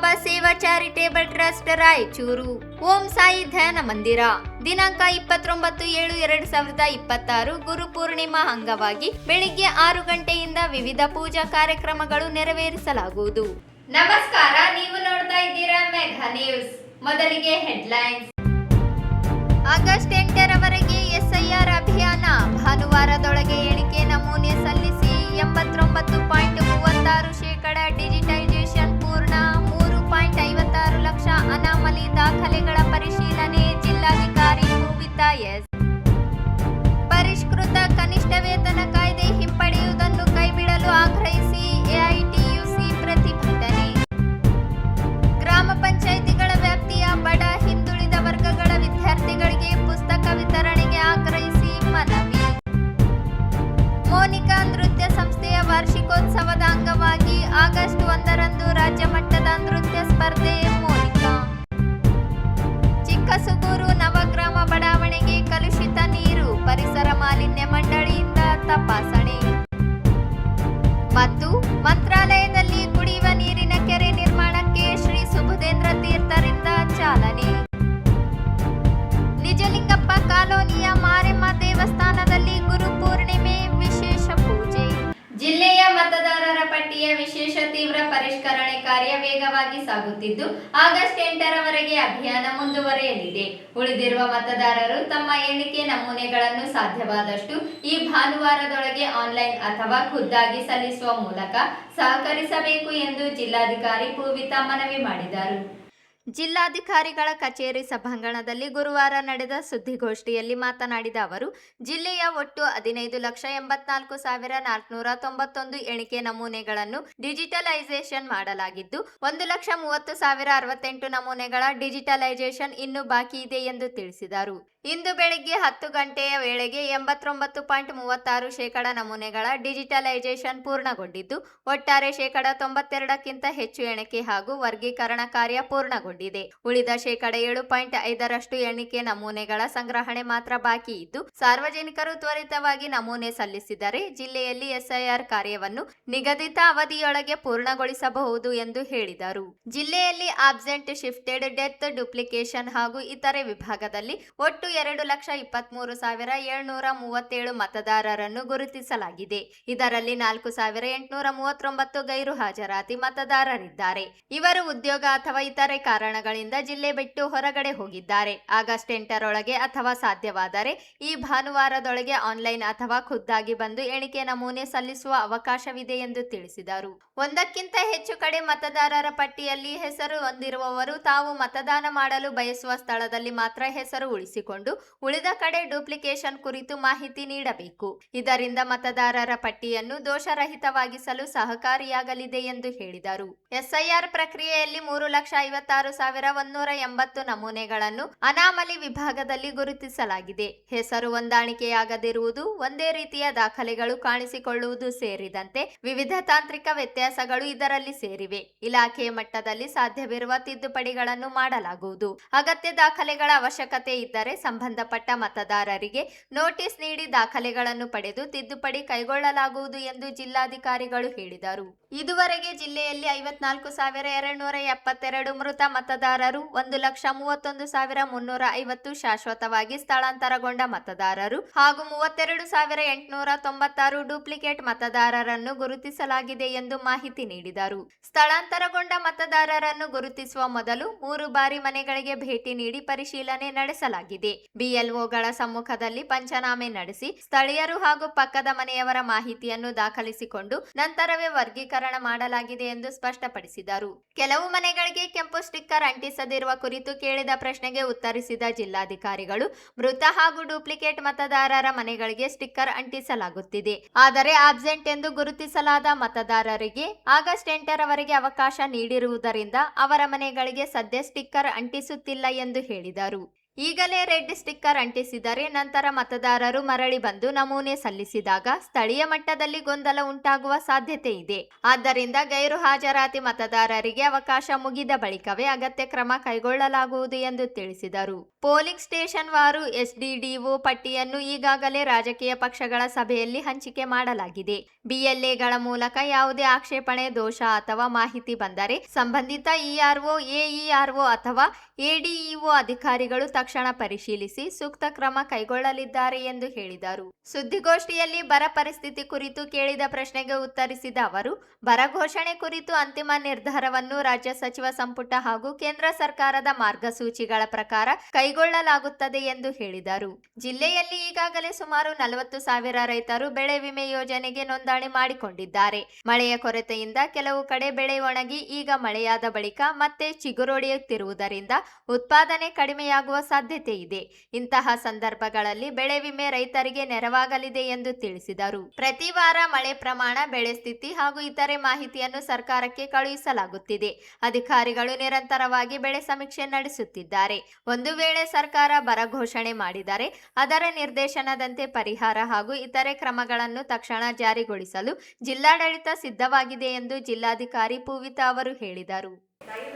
ಬಾಬಾ ಸೇವಾ charitable trust Raichur. Om Sai ಧ್ಯಾನ ಮಂದಿರ. ದಿನಾಂಕ 29/7/2026 ಗುರು ಪೂರ್ಣಿಮಾ ಅಂಗವಾಗಿ ಬೆಳಿಗ್ಗೆ 6 ಗಂಟೆಯಿಂದ ವಿವಿಧ ಪೂಜಾ ಕಾರ್ಯಕ್ರಮಗಳು ನೆರವೇರಿಸಲಾಗುವುದು. ನಮಸ್ಕಾರ, ನೀವು ನೋಡ್ತಾ ಇದ್ದೀರಾ ಮೆಗಾ ನ್ಯೂಸ್. ಮೊದಲಿಗೆ ಹೆಡ್ಲೈನ್ಸ್. ಆಗಸ್ಟ್ 8ರವರೆಗೆ ಎಸ್ಐಆರ್ ಅಭಿಯಾನ. ಭಾನುವಾರದೊಳಗೆ ಎಣಿಕೆ ನಮೂನೆ ಸಲ್ಲಿಸಿ. 89.36% ಡಿಜಿಟೈಸೇಷನ್ ಪೂರ್ಣ. 3.56 ಲಕ್ಷ ಅನಾಮಲಿ ದಾಖಲೆಗಳ ಪರಿಶೀಲನೆ. ಜಿಲ್ಲಾಧಿಕಾರಿ ಪೂವಿತಾ ಎಸ್. ಪರಿಷ್ಕೃತ ಕನಿಷ್ಠ ವೇತನ ಕಾಯ್ದೆ ಹಿಂಪಡೆಯುವುದನ್ನು ಕೈಬಿಡಲು ಆಗ್ರಹಿಸಿ ಎಐಟಿಯುಸಿ ಪ್ರತಿಭಟನೆ. ಗ್ರಾಮ ಪಂಚಾಯಿತಿಗಳ ವ್ಯಾಪ್ತಿಯ ಬಡ ಹಿಂದುಳಿದ ವರ್ಗಗಳ ವಿದ್ಯಾರ್ಥಿಗಳಿಗೆ ಪುಸ್ತಕ ವಿತರಣೆಗೆ ಆಗ್ರಹಿಸಿ ಮನವಿ. ಮೋನಿಕಾ ನೃತ್ಯ ಸಂಸ್ಥೆಯ ವಾರ್ಷಿಕೋತ್ಸವದ ಅಂಗವಾಗಿ ಆಗಸ್ಟ್ 1ರಂದು ರಾಜ್ಯ ಮಟ್ಟದ ನೃತ್ಯ ಸ್ಪರ್ಧೆ. ಮೋನಿಕಾ. ಚಿಕ್ಕಸುಗೂರು ನವಗ್ರಾಮ ಬಡಾವಣೆಗೆ ಕಲುಷಿತ ನೀರು. ಪರಿಸರ ಮಾಲಿನ್ಯ ಮಂಡಳಿಯಿಂದ ತಪಾಸಣೆ. ಮತ್ತು ಮಂತ್ರಾಲಯದಲ್ಲಿ ಕುಡಿಯುವ ನೀರಿನ ಕೆರೆ ನಿರ್ಮಾಣಕ್ಕೆ ಶ್ರೀ ಸುಬುಧೇಂದ್ರ ತೀರ್ಥರಿಂದ ಚಾಲನೆ. ನಿಜಲಿಂಗಪ್ಪ ಕಾಲೋನಿಯ ಮಾರೆಮ್ಮ ದೇವಸ್ಥಾನದಲ್ಲಿ ಗುರು ಪೂರ್ಣಿಮೆ ವಿಶೇಷ ಪೂಜೆ. ಜಿಲ್ಲೆಯ ಮತದಾರರ ಪಟ್ಟಿಯ ವಿಶೇಷ ತೀವ್ರ ಪರಿಷ್ಕರಣೆ ಕಾರ್ಯ ವೇಗವಾಗಿ ಸಾಗುತ್ತಿದ್ದು, ಆಗಸ್ಟ್ 8ರವರೆಗೆ ಅಭಿಯಾನ ಮುಂದುವರೆಯಲಿದೆ. ಉಳಿದಿರುವ ಮತದಾರರು ತಮ್ಮ ಎಣಿಕೆ ನಮೂನೆಗಳನ್ನು ಸಾಧ್ಯವಾದಷ್ಟು ಈ ಭಾನುವಾರದೊಳಗೆ ಆನ್ಲೈನ್ ಅಥವಾ ಖುದ್ದಾಗಿ ಸಲ್ಲಿಸುವ ಮೂಲಕ ಸಹಕರಿಸಬೇಕು ಎಂದು ಜಿಲ್ಲಾಧಿಕಾರಿ ಪೂವಿತಾ ಮನವಿ ಮಾಡಿದರು. ಜಿಲ್ಲಾಧಿಕಾರಿಗಳ ಕಚೇರಿ ಸಭಾಂಗಣದಲ್ಲಿ ಗುರುವಾರ ನಡೆದ ಸುದ್ದಿಗೋಷ್ಠಿಯಲ್ಲಿ ಮಾತನಾಡಿದ ಅವರು, ಜಿಲ್ಲೆಯ ಒಟ್ಟು 15,84,491 ಎಣಿಕೆ ನಮೂನೆಗಳನ್ನು ಡಿಜಿಟಲೈಸೇಷನ್ ಮಾಡಲಾಗಿದ್ದು, 1,30,068 ನಮೂನೆಗಳ ಡಿಜಿಟಲೈಸೇಷನ್ ಇನ್ನೂ ಬಾಕಿ ಇದೆ ಎಂದು ತಿಳಿಸಿದರು. ಇಂದು ಬೆಳಿಗ್ಗೆ 10 ಗಂಟೆಯ ವೇಳೆಗೆ 89.36% ನಮೂನೆಗಳ ಡಿಜಿಟಲೈಸೇಷನ್ ಪೂರ್ಣಗೊಂಡಿದ್ದು, ಒಟ್ಟಾರೆ 92%ಕ್ಕಿಂತ ಹೆಚ್ಚು ಎಣಿಕೆ ಹಾಗೂ ವರ್ಗೀಕರಣ ಕಾರ್ಯ ಪೂರ್ಣಗೊಂಡಿದೆ. ಉಳಿದ 7.5% ಎಣಿಕೆ ನಮೂನೆಗಳ ಸಂಗ್ರಹಣೆ ಮಾತ್ರ ಬಾಕಿ ಇದ್ದು, ಸಾರ್ವಜನಿಕರು ತ್ವರಿತವಾಗಿ ನಮೂನೆ ಸಲ್ಲಿಸಿದರೆ ಜಿಲ್ಲೆಯಲ್ಲಿ ಎಸ್ಐಆರ್ ಕಾರ್ಯವನ್ನು ನಿಗದಿತ ಅವಧಿಯೊಳಗೆ ಪೂರ್ಣಗೊಳಿಸಬಹುದು ಎಂದು ಹೇಳಿದರು. ಜಿಲ್ಲೆಯಲ್ಲಿ ಆಬ್ಸೆಂಟ್, ಶಿಫ್ಟೆಡ್, ಡೆತ್, ಡುಪ್ಲಿಕೇಶನ್ ಹಾಗೂ ಇತರೆ ವಿಭಾಗದಲ್ಲಿ ಒಟ್ಟು 2,23,737 ಮತದಾರರನ್ನು ಗುರುತಿಸಲಾಗಿದೆ. ಇದರಲ್ಲಿ 4,839 ಗೈರು ಹಾಜರಾತಿ ಮತದಾರರಿದ್ದಾರೆ. ಇವರು ಉದ್ಯೋಗ ಅಥವಾ ಇತರೆ ಕಾರಣಗಳಿಂದ ಜಿಲ್ಲೆ ಬಿಟ್ಟು ಹೊರಗಡೆ ಹೋಗಿದ್ದಾರೆ. ಆಗಸ್ಟ್ 8ರೊಳಗೆ ಅಥವಾ ಸಾಧ್ಯವಾದರೆ ಈ ಭಾನುವಾರದೊಳಗೆ ಆನ್ಲೈನ್ ಅಥವಾ ಖುದ್ದಾಗಿ ಬಂದು ಎಣಿಕೆ ನಮೂನೆ ಸಲ್ಲಿಸುವ ಅವಕಾಶವಿದೆ ಎಂದು ತಿಳಿಸಿದರು. ಒಂದಕ್ಕಿಂತ ಹೆಚ್ಚು ಕಡೆ ಮತದಾರರ ಪಟ್ಟಿಯಲ್ಲಿ ಹೆಸರು ಹೊಂದಿರುವವರು ತಾವು ಮತದಾನ ಮಾಡಲು ಬಯಸುವ ಸ್ಥಳದಲ್ಲಿ ಮಾತ್ರ ಹೆಸರು ಉಳಿಸಿಕೊಂಡು ಉಳಿದ ಕಡೆ ಡುಪ್ಲಿಕೇಶನ್ ಕುರಿತು ಮಾಹಿತಿ ನೀಡಬೇಕು. ಇದರಿಂದ ಮತದಾರರ ಪಟ್ಟಿಯನ್ನು ದೋಷರಹಿತವಾಗಿಸಲು ಸಹಕಾರಿಯಾಗಲಿದೆ ಎಂದು ಹೇಳಿದರು. ಎಸ್ಐಆರ್ ಪ್ರಕ್ರಿಯೆಯಲ್ಲಿ 3,56,180 ನಮೂನೆಗಳನ್ನು ಅನಾಮಲಿ ವಿಭಾಗದಲ್ಲಿ ಗುರುತಿಸಲಾಗಿದೆ. ಹೆಸರು ಹೊಂದಾಣಿಕೆಯಾಗದಿರುವುದು, ಒಂದೇ ರೀತಿಯ ದಾಖಲೆಗಳು ಕಾಣಿಸಿಕೊಳ್ಳುವುದು ಸೇರಿದಂತೆ ವಿವಿಧ ತಾಂತ್ರಿಕ ವ್ಯತ್ಯಾಸಗಳು ಇದರಲ್ಲಿ ಸೇರಿವೆ. ಇಲಾಖೆಯ ಮಟ್ಟದಲ್ಲಿ ಸಾಧ್ಯವಿರುವ ತಿದ್ದುಪಡಿಗಳನ್ನು ಮಾಡಲಾಗುವುದು. ಅಗತ್ಯ ದಾಖಲೆಗಳ ಅವಶ್ಯಕತೆ ಇದ್ದರೆ ಸಂಬಂಧಪಟ್ಟ ಮತದಾರರಿಗೆ ನೋಟಿಸ್ ನೀಡಿ ದಾಖಲೆಗಳನ್ನು ಪಡೆದು ತಿದ್ದುಪಡಿ ಕೈಗೊಳ್ಳಲಾಗುವುದು ಎಂದು ಜಿಲ್ಲಾಧಿಕಾರಿಗಳು ಹೇಳಿದರು. ಇದುವರೆಗೆ ಜಿಲ್ಲೆಯಲ್ಲಿ 54,272 ಮೃತ ಮತದಾರರು, 1,31,350 ಶಾಶ್ವತವಾಗಿ ಸ್ಥಳಾಂತರಗೊಂಡ ಮತದಾರರು ಹಾಗೂ 32,896 ಡೂಪ್ಲಿಕೇಟ್ ಮತದಾರರನ್ನು ಗುರುತಿಸಲಾಗಿದೆ ಎಂದು ಮಾಹಿತಿ ನೀಡಿದರು. ಸ್ಥಳಾಂತರಗೊಂಡ ಮತದಾರರನ್ನು ಗುರುತಿಸುವ ಮೊದಲು 3 ಬಾರಿ ಮನೆಗಳಿಗೆ ಭೇಟಿ ನೀಡಿ ಪರಿಶೀಲನೆ ನಡೆಸಲಾಗಿದೆ. ಬಿಎಲ್ಒಗಳ ಸಮ್ಮುಖದಲ್ಲಿ ಪಂಚನಾಮೆ ನಡೆಸಿ ಸ್ಥಳೀಯರು ಹಾಗೂ ಪಕ್ಕದ ಮನೆಯವರ ಮಾಹಿತಿಯನ್ನು ದಾಖಲಿಸಿಕೊಂಡು ನಂತರವೇ ವರ್ಗೀಕರಣ ಮಾಡಲಾಗಿದೆ ಎಂದು ಸ್ಪಷ್ಟಪಡಿಸಿದರು. ಕೆಲವು ಮನೆಗಳಿಗೆ ಕೆಂಪು ಸ್ಟಿಕ್ಕರ್ ಅಂಟಿಸದಿರುವ ಕುರಿತು ಕೇಳಿದ ಪ್ರಶ್ನೆಗೆ ಉತ್ತರಿಸಿದ ಜಿಲ್ಲಾಧಿಕಾರಿಗಳು, ಮೃತ ಹಾಗೂ ಡೂಪ್ಲಿಕೇಟ್ ಮತದಾರರ ಮನೆಗಳಿಗೆ ಸ್ಟಿಕ್ಕರ್ ಅಂಟಿಸಲಾಗುತ್ತಿದೆ. ಆದರೆ ಆಬ್ಸೆಂಟ್ ಎಂದು ಗುರುತಿಸಲಾದ ಮತದಾರರಿಗೆ ಆಗಸ್ಟ್ 8ರವರೆಗೆ ಅವಕಾಶ ನೀಡಿರುವುದರಿಂದ ಅವರ ಮನೆಗಳಿಗೆ ಸದ್ಯ ಸ್ಟಿಕ್ಕರ್ ಅಂಟಿಸುತ್ತಿಲ್ಲ ಎಂದು ಹೇಳಿದರು. ಈಗಲೇ ರೆಡ್ ಸ್ಟಿಕ್ಕರ್ ಅಂಟಿಸಿದರೆ ನಂತರ ಮತದಾರರು ಮರಳಿ ಬಂದು ನಮೂನೆ ಸಲ್ಲಿಸಿದಾಗ ಸ್ಥಳೀಯ ಮಟ್ಟದಲ್ಲಿ ಗೊಂದಲ ಉಂಟಾಗುವ ಸಾಧ್ಯತೆ ಇದೆ. ಆದ್ದರಿಂದ ಗೈರು ಹಾಜರಾತಿ ಮತದಾರರಿಗೆ ಅವಕಾಶ ಮುಗಿದ ಬಳಿಕವೇ ಅಗತ್ಯ ಕ್ರಮ ಕೈಗೊಳ್ಳಲಾಗುವುದು ಎಂದು ತಿಳಿಸಿದರು. ಪೋಲಿಂಗ್ ಸ್ಟೇಷನ್ ವಾರು ಎಸ್ಡಿಡಿಒ ಪಟ್ಟಿಯನ್ನು ಈಗಾಗಲೇ ರಾಜಕೀಯ ಪಕ್ಷಗಳ ಸಭೆಯಲ್ಲಿ ಹಂಚಿಕೆ ಮಾಡಲಾಗಿದೆ. ಬಿಎಲ್ಎಗಳ ಮೂಲಕ ಯಾವುದೇ ಆಕ್ಷೇಪಣೆ, ದೋಷ ಅಥವಾ ಮಾಹಿತಿ ಬಂದರೆ ಸಂಬಂಧಿತ ಇಆರ್ಒ, ಎಇಆರ್ಒ ಅಥವಾ ಎಡಿಇಒ ಅಧಿಕಾರಿಗಳು ತಕ್ಷಣ ಪರಿಶೀಲಿಸಿ ಸೂಕ್ತ ಕ್ರಮ ಕೈಗೊಳ್ಳಲಿದ್ದಾರೆ ಎಂದು ಹೇಳಿದರು. ಸುದ್ದಿಗೋಷ್ಠಿಯಲ್ಲಿ ಬರ ಪರಿಸ್ಥಿತಿ ಕುರಿತು ಕೇಳಿದ ಪ್ರಶ್ನೆಗೆ ಉತ್ತರಿಸಿದ ಅವರು, ಬರ ಘೋಷಣೆ ಕುರಿತು ಅಂತಿಮ ನಿರ್ಧಾರವನ್ನು ರಾಜ್ಯ ಸಚಿವ ಸಂಪುಟ ಹಾಗೂ ಕೇಂದ್ರ ಸರ್ಕಾರದ ಮಾರ್ಗಸೂಚಿಗಳ ಪ್ರಕಾರ ಕೈಗೊಳ್ಳಲಾಗುತ್ತದೆ ಎಂದು ಹೇಳಿದರು. ಜಿಲ್ಲೆಯಲ್ಲಿ ಈಗಾಗಲೇ ಸುಮಾರು 40,000 ರೈತರು ಬೆಳೆ ವಿಮೆ ಯೋಜನೆಗೆ ನೋಂದಣಿ ಮಾಡಿಕೊಂಡಿದ್ದಾರೆ. ಮಳೆಯ ಕೊರತೆಯಿಂದ ಕೆಲವು ಕಡೆ ಬೆಳೆ ಒಣಗಿ ಈಗ ಮಳೆಯಾದ ಬಳಿಕ ಮತ್ತೆ ಚಿಗುರೊಡೆಯುತ್ತಿರುವುದರಿಂದ ಉತ್ಪಾದನೆ ಕಡಿಮೆಯಾಗುವ ಸಾಧ್ಯತೆ ಇದೆ. ಇಂತಹ ಸಂದರ್ಭಗಳಲ್ಲಿ ಬೆಳೆ ವಿಮೆ ರೈತರಿಗೆ ನೆರವಾಗಲಿದೆ ಎಂದು ತಿಳಿಸಿದರು. ಪ್ರತಿ ವಾರ ಮಳೆ ಪ್ರಮಾಣ, ಬೆಳೆ ಸ್ಥಿತಿ ಹಾಗೂ ಇತರೆ ಮಾಹಿತಿಯನ್ನು ಸರ್ಕಾರಕ್ಕೆ ಕಳುಹಿಸಲಾಗುತ್ತಿದೆ. ಅಧಿಕಾರಿಗಳು ನಿರಂತರವಾಗಿ ಬೆಳೆ ಸಮೀಕ್ಷೆ ನಡೆಸುತ್ತಿದ್ದಾರೆ. ಒಂದು ವೇಳೆ ಸರ್ಕಾರ ಬರ ಘೋಷಣೆ ಮಾಡಿದರೆ ಅದರ ನಿರ್ದೇಶನದಂತೆ ಪರಿಹಾರ ಹಾಗೂ ಇತರೆ ಕ್ರಮಗಳನ್ನು ತಕ್ಷಣ ಜಾರಿಗೊಳಿಸಲು ಜಿಲ್ಲಾಡಳಿತ ಸಿದ್ಧವಾಗಿದೆ ಎಂದು ಜಿಲ್ಲಾಧಿಕಾರಿ ಪೂವಿತಾ ಅವರು ಹೇಳಿದರು.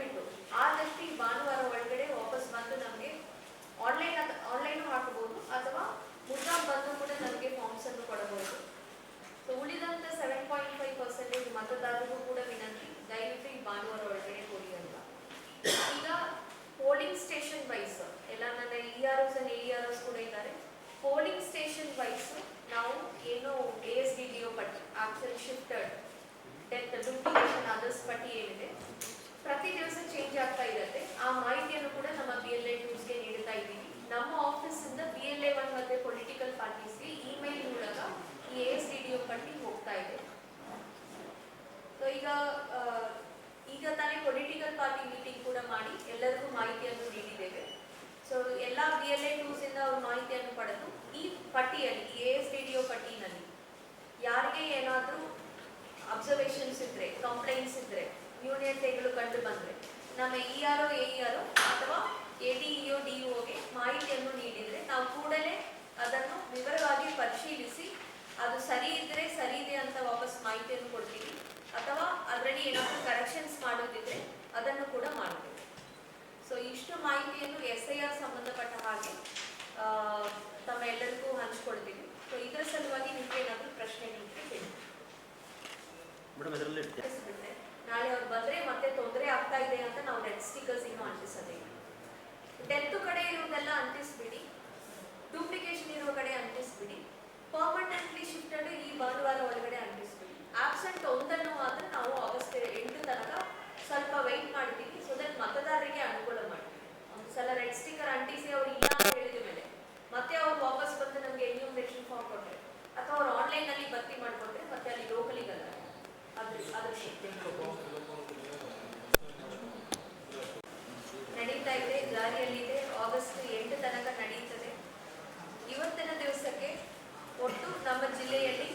ಆದಷ್ಟು ಈ ಭಾನುವಾರ ಒಳಗಡೆ ವಾಪಸ್ ಬಂದು ನಮಗೆ ಆನ್ಲೈನ್ ಹಾಕಬಹುದು ಅಥವಾ ಮುದ್ರಾ ಬಂದು ಕೂಡ ನಮಗೆ ಫಾರ್ಮ್ಸ್ ಅನ್ನು ಕೊಡಬಹುದು. ಸೊ ಉಳಿದಂತ 7.5% ಮತದಾರರಿಗೂ ಕೂಡ ವಿನಂತಿ, ದಯವಿಟ್ಟು ಈ ಭಾನುವಾರ ಒಳಗಡೆ ಕೊಡಿ ಅಂತ. ಈಗ ಪೋಲಿಂಗ್ ಸ್ಟೇಷನ್ ವೈಸ್ ಎಲ್ಲ ನನ್ನ ಇಆರ್ಒಸ್ ಅಂಡ್ ಎಇಆರ್ಒಸ್ ಕೂಡ ಇದ್ದಾರೆ. ಪೋಲಿಂಗ್ ಸ್ಟೇಷನ್ ವೈಸ್ ನಾವು ಏನು ASDDO ಪಟ್ಟಿ, absent, shifted, death, duplication, others ಪಟ್ಟಿ ಏನಿದೆ ಪ್ರತಿ ದಿವಸ ಚೇಂಜ್ ಆಗ್ತಾ ಇರುತ್ತೆ. ಆ ಮಾಹಿತಿಯನ್ನು ಕೂಡ ನಮ್ಮ BLA ಟೂಲ್ಸ್ಗೆ ನೀಡುತ್ತಾ ಇದ್ದೀವಿ. ನಮ್ಮ ಆಫೀಸ್ ಇಂದ BLA1 ಮತ್ತೆ ಪೊಲಿಟಿಕಲ್ ಪಾರ್ಟೀಸ್ಗೆ ಇಮೇಲ್ ಮೂಲಕ ಈ ASDDO ಪಟ್ಟಿ ಹೋಗ್ತಾ ಇದೆ. ಸೊ ಈಗ ತಾನೇ ಪೊಲಿಟಿಕಲ್ ಪಾರ್ಟಿ ಮೀಟಿಂಗ್ ಕೂಡ ಮಾಡಿ ಎಲ್ಲರಿಗೂ ಮಾಹಿತಿಯನ್ನು ನೀಡಿದ್ದೇವೆ. ಸೊ ಎಲ್ಲ BLA ಟೂಲ್ಸ್ ಇಂದ ಅವ್ರ ಮಾಹಿತಿಯನ್ನು ಪಡೆದು ಈ ಪಟ್ಟಿಯಲ್ಲಿ, ASDDO ಪಟ್ಟಿನಲ್ಲಿ ಯಾರಿಗೆ ಏನಾದರೂ ಅಬ್ಸರ್ವೇಷನ್ಸ್ ಇದ್ರೆ, ಕಂಪ್ಲೇಂಟ್ಸ್ ಇದ್ರೆ, ನ್ಯೂನತೆಗಳು ಕಂಡು ಬಂದರೆ ನಮ್ಮ ERO, AERO ಅಥವಾ ADEO, DEOಗೆ ಮಾಹಿತಿಯನ್ನು ನೀಡಿದರೆ ನಾವು ಕೂಡಲೇ ಅದನ್ನು ವಿವರವಾಗಿ ಪರಿಶೀಲಿಸಿ ಅದು ಸರಿ ಇದ್ದರೆ ಸರಿ ಇದೆ ಅಂತ ವಾಪಸ್ ಮಾಹಿತಿಯನ್ನು ಕೊಡ್ತೀವಿ. ಅಥವಾ ಅದರಲ್ಲಿ ಏನಾದರೂ ಕರೆಕ್ಷನ್ಸ್ ಮಾಡೋದಿದ್ರೆ ಅದನ್ನು ಕೂಡ ಮಾಡ್ತೀವಿ. ಸೊ ಇಷ್ಟು ಮಾಹಿತಿಯನ್ನು SIR ಸಂಬಂಧಪಟ್ಟ ಹಾಗೆ ತಮ್ಮ ಎಲ್ಲರಿಗೂ ಹಂಚ್ಕೊಳ್ತೀವಿ. ಸೊ ಇದರ ಸಲುವಾಗಿ ನಿಮಗೆ ಏನಾದರೂ ಪ್ರಶ್ನೆಗಳಿದ್ರೆ ಹೇಳಿ. ನಾಳೆ ಅವ್ರು ಬಂದ್ರೆ ಮತ್ತೆ ತೊಂದರೆ ಆಗ್ತಾ ಇದೆ ಅಂತ ನಾವು ರೆಡ್ ಸ್ಟಿಕ್ಕರ್ಸ್ ಇನ್ನೂ ಅಂಟಿಸೋದಿಲ್ಲ. ಡೆತ್ ಕಡೆ ಇರುವುದೆಲ್ಲ ಅಂಟಿಸ್ಬಿಡಿ, ಡೂಪ್ಲಿಕೇಶನ್ ಇರುವ ಕಡೆ ಅಂಟಿಸ್ಬಿಡಿ, ಪರ್ಮನೆಂಟ್ಲಿ ಶಿಫ್ಟೆಡ್ ಈ ಭಾನುವಾರ ಒಳಗಡೆ ಅಂಟಿಸ್ಬಿಡಿ. ಆಬ್ಸೆಂಟ್ ಒಂದನ್ನು ಮಾತ್ರ ನಾವು ಆಗಸ್ಟ್ 8 ತನಕ ಸ್ವಲ್ಪ ವೆಯ್ಟ್ ಮಾಡ್ತೀವಿ. ಸೊ ದಟ್ ಮತದಾರರಿಗೆ ಅನುಕೂಲ ಮಾಡ್ತೀವಿ. ಒಂದು ಸಲ ರೆಡ್ ಸ್ಟಿಕ್ಕರ್ ಅಂಟಿಸಿ ಅವ್ರು ಇಲ್ಲ ಅಂತ ಹೇಳಿದ ಮೇಲೆ ಮತ್ತೆ ಅವ್ರು ವಾಪಸ್ ಬಂದು ನಮಗೆ ಎನ್ಯೂಮರೇಷನ್ ಫಾರ್ಮ್ ಕೊಟ್ಟರೆ ಅಥವಾ ಅವ್ರು ಆನ್ಲೈನಲ್ಲಿ ಭರ್ತಿ ಮಾಡಿಕೊಟ್ರೆ ಮತ್ತೆ ಅಲ್ಲಿ ಲೋಕಲಿಗಲ್ಲ ನಡೀತಾ ಇದೆ, ಜಾರಿಯಲ್ಲಿದೆ. ಆಗಸ್ಟ್ 8 ತನಕ ನಡೆಯುತ್ತದೆ. ಇವತ್ತಿನ ದಿವಸಕ್ಕೆ ಒಟ್ಟು ನಮ್ಮ ಜಿಲ್ಲೆಯಲ್ಲಿ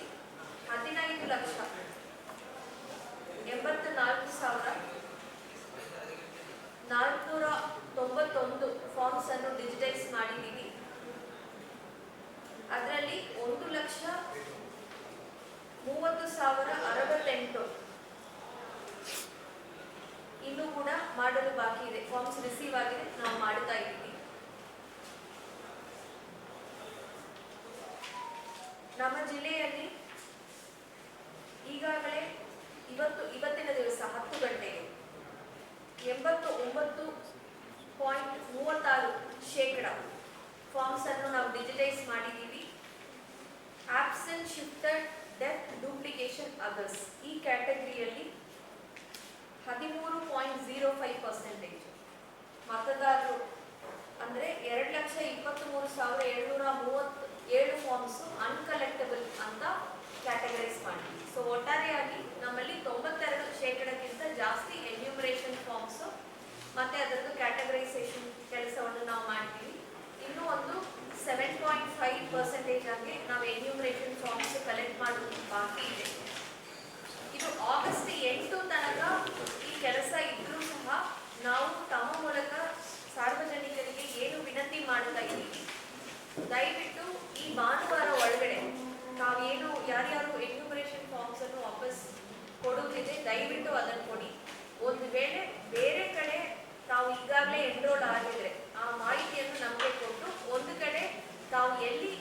15,84,491 ಫಾರ್ಮ್ಸ್ ಅನ್ನು ಡಿಜಿಟೈಸ್ ಮಾಡಿದ್ದೀವಿ. ಅದರಲ್ಲಿ 1,30,068 ಇನ್ನೂ ಕೂಡ ಮಾಡಲು ಬಾಕಿ ಇದೆ. ಫಾರ್ಮ್ಸ್ ರಿಸೀವ್ ಆಗಿದೆ, ನಾವು ಮಾಡ್ತಾ ಇದ್ದೀವಿ. ನಮ್ಮ ಜಿಲ್ಲೆಯಲ್ಲಿ ಈಗಾಗಲೇ ಇವತ್ತಿನ ದಿವಸ 10 ಗಂಟೆಗೆ 89.36% ಫಾರ್ಮ್ಸ್ ಅನ್ನು ನಾವು ಡಿಜಿಟೈಸ್ ಮಾಡಿದ್ದೀವಿ. Absent, shifted, death, duplication, others ಈ ಕ್ಯಾಟಗರಿಯಲ್ಲಿ 13.05% ಮತದಾರರು ಅಂದರೆ 2,23,737 ಫಾರ್ಮ್ಸ್ ಅನ್ಕಲೆಕ್ಟಬಲ್ ಅಂತ ಕ್ಯಾಟಗರೈಸ್ ಮಾಡಿದ್ವಿ. ಸೊ ಒಟ್ಟಾರೆಯಾಗಿ ನಮ್ಮಲ್ಲಿ 92% ಜಾಸ್ತಿ ಎನ್ಯೂಮರೇಷನ್ ಫಾರ್ಮ್ಸ್ ಮತ್ತೆ ಅದರದ್ದು ಕ್ಯಾಟಗರೈಸೇಷನ್ ಕೆಲಸವನ್ನು ನಾವು ಮಾಡ್ತೀವಿ. ಇನ್ನೂ ಒಂದು 7.5% ಆಗಿ ನಾವು ಎನ್ಯೂಮರೇಷನ್ ಫಾರ್ಮ್ಸ್ ಕಲೆಕ್ಟ್ ಮಾಡೋದು ಬಾಕಿ ಇದೆ. ಇದು ಆಗಸ್ಟ್ 8 ತನಕ ಈ ಕೆಲಸ ಇದ್ರೂ ಸಹ ನಾವು ತಮ್ಮ ಮೂಲಕ ಸಾರ್ವಜನಿಕರಿಗೆ ಏನು ವಿನಂತಿ ಮಾಡಿ ದಯವಿಟ್ಟು ಈ ಭಾನುವಾರ ಒಳಗಡೆ ತಾವೇನು ಯಾರ್ಯಾರು ಎನ್ಯೂಮರೇಷನ್ ಫಾರ್ಮ್ಸ್ ಅನ್ನು ವಾಪಸ್ ಕೊಡುವುದಿದೆ ದಯವಿಟ್ಟು ಅದನ್ನು ಕೊಡಿ. ಒಂದು ವೇಳೆ ಬೇರೆ ಕಡೆ ತಾವು ಈಗಾಗಲೇ ಎನ್ರೋಲ್ ಆಗಿದ್ರೆ ಆ ಮಾಹಿತಿಯನ್ನು ನಮಗೆ ಕೊಟ್ಟು ಒಂದು ಕಡೆ ತಾವು ಎಲ್ಲಿ